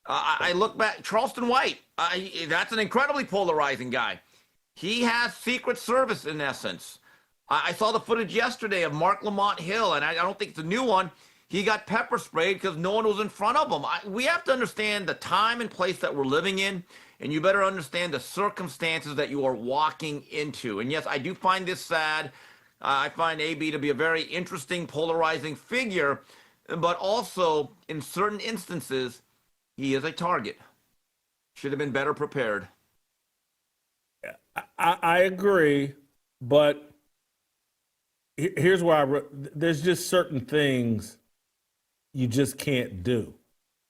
I look back, Charleston White, that's an incredibly polarizing guy. He has Secret Service in essence. I saw the footage yesterday of Mark Lamont Hill, and I don't think it's a new one. He got pepper sprayed because no one was in front of him. We have to understand the time and place that we're living in, and you better understand the circumstances that you are walking into. And yes, I do find this sad. I find AB to be a very interesting, polarizing figure, but also in certain instances, he is a target. Should have been better prepared. I agree, but here's why there's just certain things you just can't do.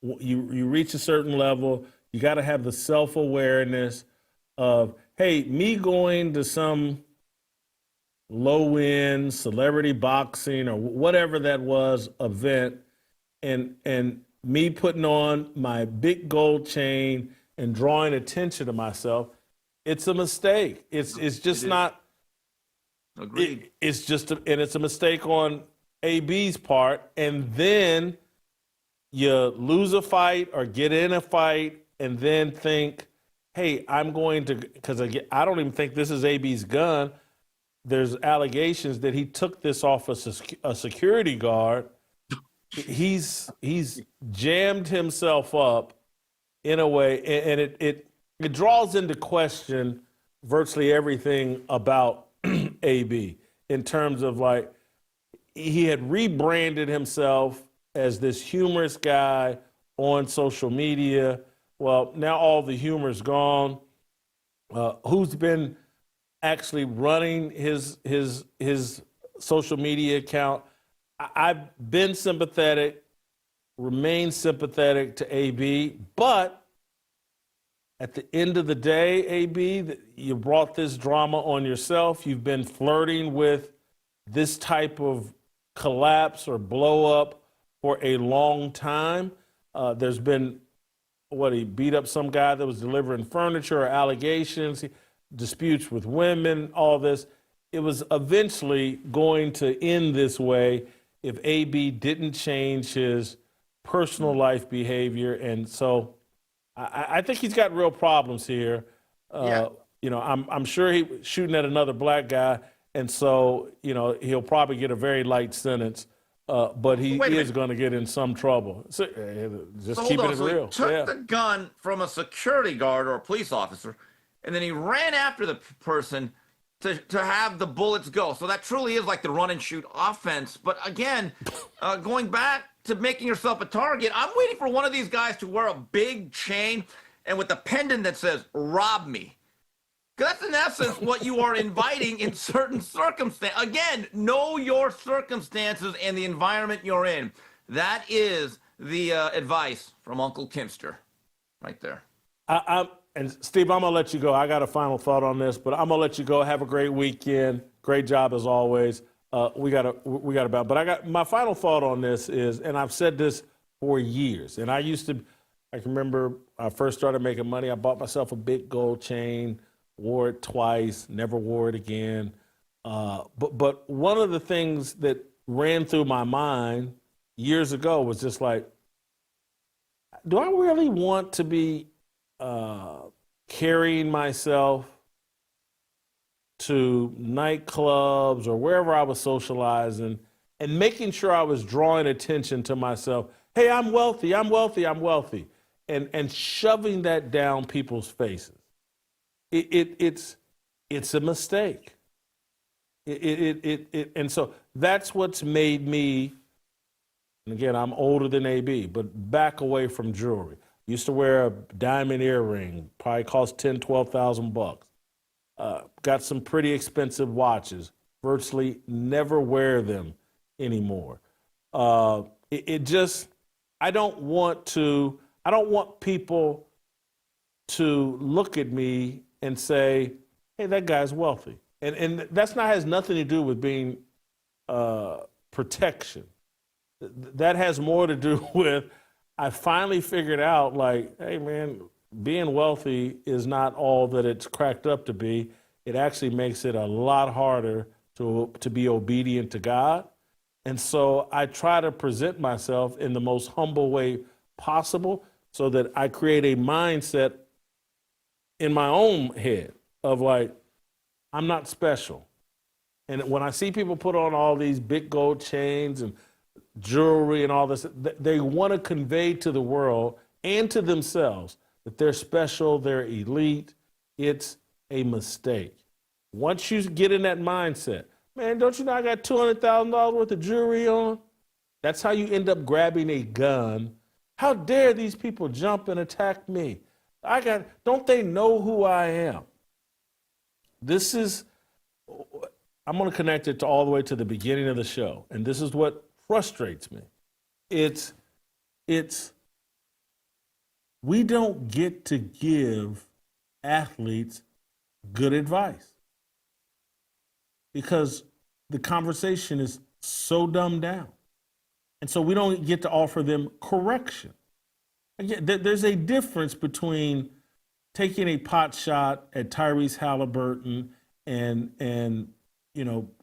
You reach a certain level, you got to have the self-awareness of, hey, me going to some low-end celebrity boxing or whatever that was event and me putting on my big gold chain and drawing attention to myself, it's a mistake. It's just not. Agreed. It's just and it's a mistake on AB's part, and then you lose a fight or get in a fight, and then think, "Hey, I'm going to," because I don't even think this is AB's gun. There's allegations that he took this off a security guard. He's jammed himself up in a way, and it draws into question virtually everything about AB in terms of, like, he had rebranded himself as this humorous guy on social media. Well, now all the humor's gone. Who's been actually running his social media account? I've been sympathetic, remain sympathetic to AB, but at the end of the day, AB, you brought this drama on yourself. You've been flirting with this type of collapse or blow up for a long time. There's been, he beat up some guy that was delivering furniture, or allegations, disputes with women, all this. It was eventually going to end this way if AB didn't change his personal life behavior. And so I think he's got real problems here. I'm sure he was shooting at another black guy. And so, he'll probably get a very light sentence, but he is going to get in some trouble. So, just keeping it real. He took the gun from a security guard or a police officer, and then he ran after the person to have the bullets go. So that truly is like the run and shoot offense. But again, going back to making yourself a target, I'm waiting for one of these guys to wear a big chain and with a pendant that says, "Rob me." Because that's in essence what you are inviting in certain circumstances. Again, know your circumstances and the environment you're in. That is the advice from Uncle Kimster right there. And Steve, I'm going to let you go. I got a final thought on this, but I'm going to let you go. Have a great weekend. Great job as always. We got about, but I got my final thought on this is, and I've said this for years, and I can remember I first started making money. I bought myself a big gold chain, wore it twice, never wore it again. But one of the things that ran through my mind years ago was just like, do I really want to be carrying myself to nightclubs or wherever I was socializing and making sure I was drawing attention to myself? Hey, I'm wealthy, I'm wealthy, I'm wealthy. And shoving that down people's faces. It's a mistake. And so that's what's made me, and again, I'm older than AB, but back away from jewelry. Used to wear a diamond earring, probably cost $10,000, $12,000. Got some pretty expensive watches. Virtually never wear them anymore. I don't want people to look at me and say, hey, that guy's wealthy. And has nothing to do with being protection. That has more to do with, I finally figured out, like, hey, man, being wealthy is not all that it's cracked up to be. It actually makes it a lot harder to be obedient to God. And so I try to present myself in the most humble way possible so that I create a mindset in my own head of like, I'm not special. And when I see people put on all these big gold chains and jewelry and all this, they want to convey to the world and to themselves that they're special, they're elite. It's a mistake. Once you get in that mindset, man, don't you know I got $200,000 worth of jewelry on? That's how you end up grabbing a gun. How dare these people jump and attack me? Don't they know who I am? I'm going to connect it to all the way to the beginning of the show. And this is what frustrates me. We don't get to give athletes good advice because the conversation is so dumbed down. And so we don't get to offer them correction. Again, there's a difference between taking a pot shot at Tyrese Haliburton and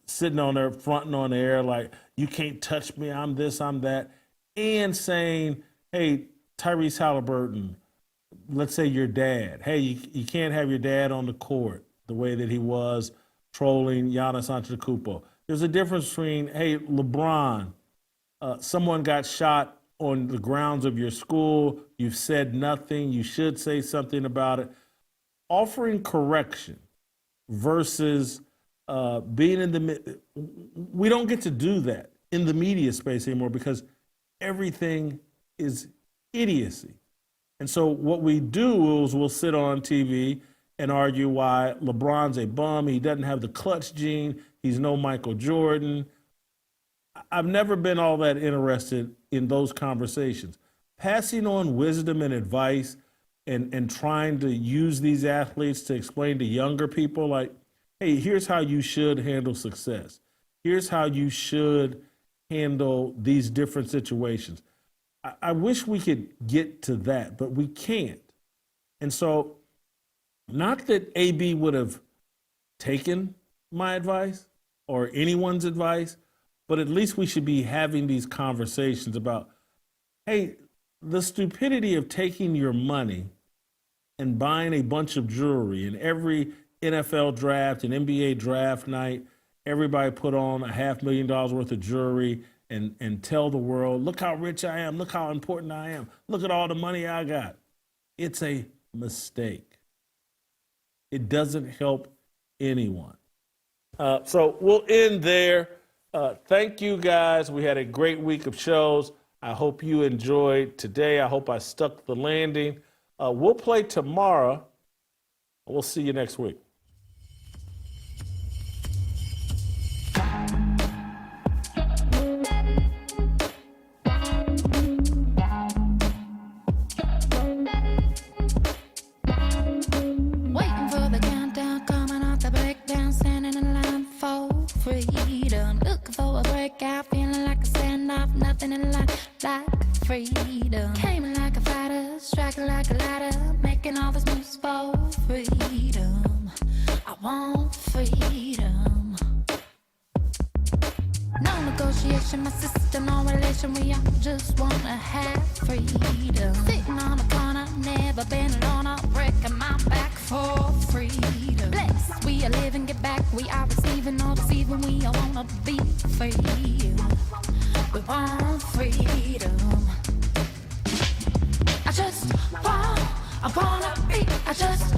sitting on there, fronting on the air like, you can't touch me, I'm this, I'm that, and saying, hey, Tyrese Haliburton, let's say your dad, hey, you can't have your dad on the court the way that he was trolling Giannis Antetokounmpo. There's a difference between, hey, LeBron, someone got shot on the grounds of your school, you've said nothing, you should say something about it. Offering correction versus being in we don't get to do that in the media space anymore because everything is idiocy. And so what we do is we'll sit on TV and argue why LeBron's a bum. He doesn't have the clutch gene. He's no Michael Jordan. I've never been all that interested in those conversations. Passing on wisdom and advice and trying to use these athletes to explain to younger people, like, hey, here's how you should handle success. Here's how you should handle these different situations. I wish we could get to that, but we can't. And so, not that AB would have taken my advice or anyone's advice, but at least we should be having these conversations about, hey, the stupidity of taking your money and buying a bunch of jewelry, and every NFL draft and NBA draft night, everybody put on $500,000 worth of jewelry and tell the world, look how rich I am, look how important I am, look at all the money I got. It's a mistake. It doesn't help anyone. So we'll end there. Thank you, guys. We had a great week of shows. I hope you enjoyed today. I hope I stuck the landing. We'll play tomorrow. We'll see you next week. Waiting for the countdown, coming off the breakdown, standing in line for freedom. Looking for a breakout, feeling like a standoff, nothing in life like freedom. Came like a fighter, striking like a ladder, making all these moves for freedom. I want freedom. No negotiation, my sister, no relation. We all just wanna have freedom. Sitting on a corner, never been alone. I'm breaking my back for freedom. Blessed, we are living, get back. We are receiving, no deceiving. We all wanna be free. We want freedom. I wanna be. I just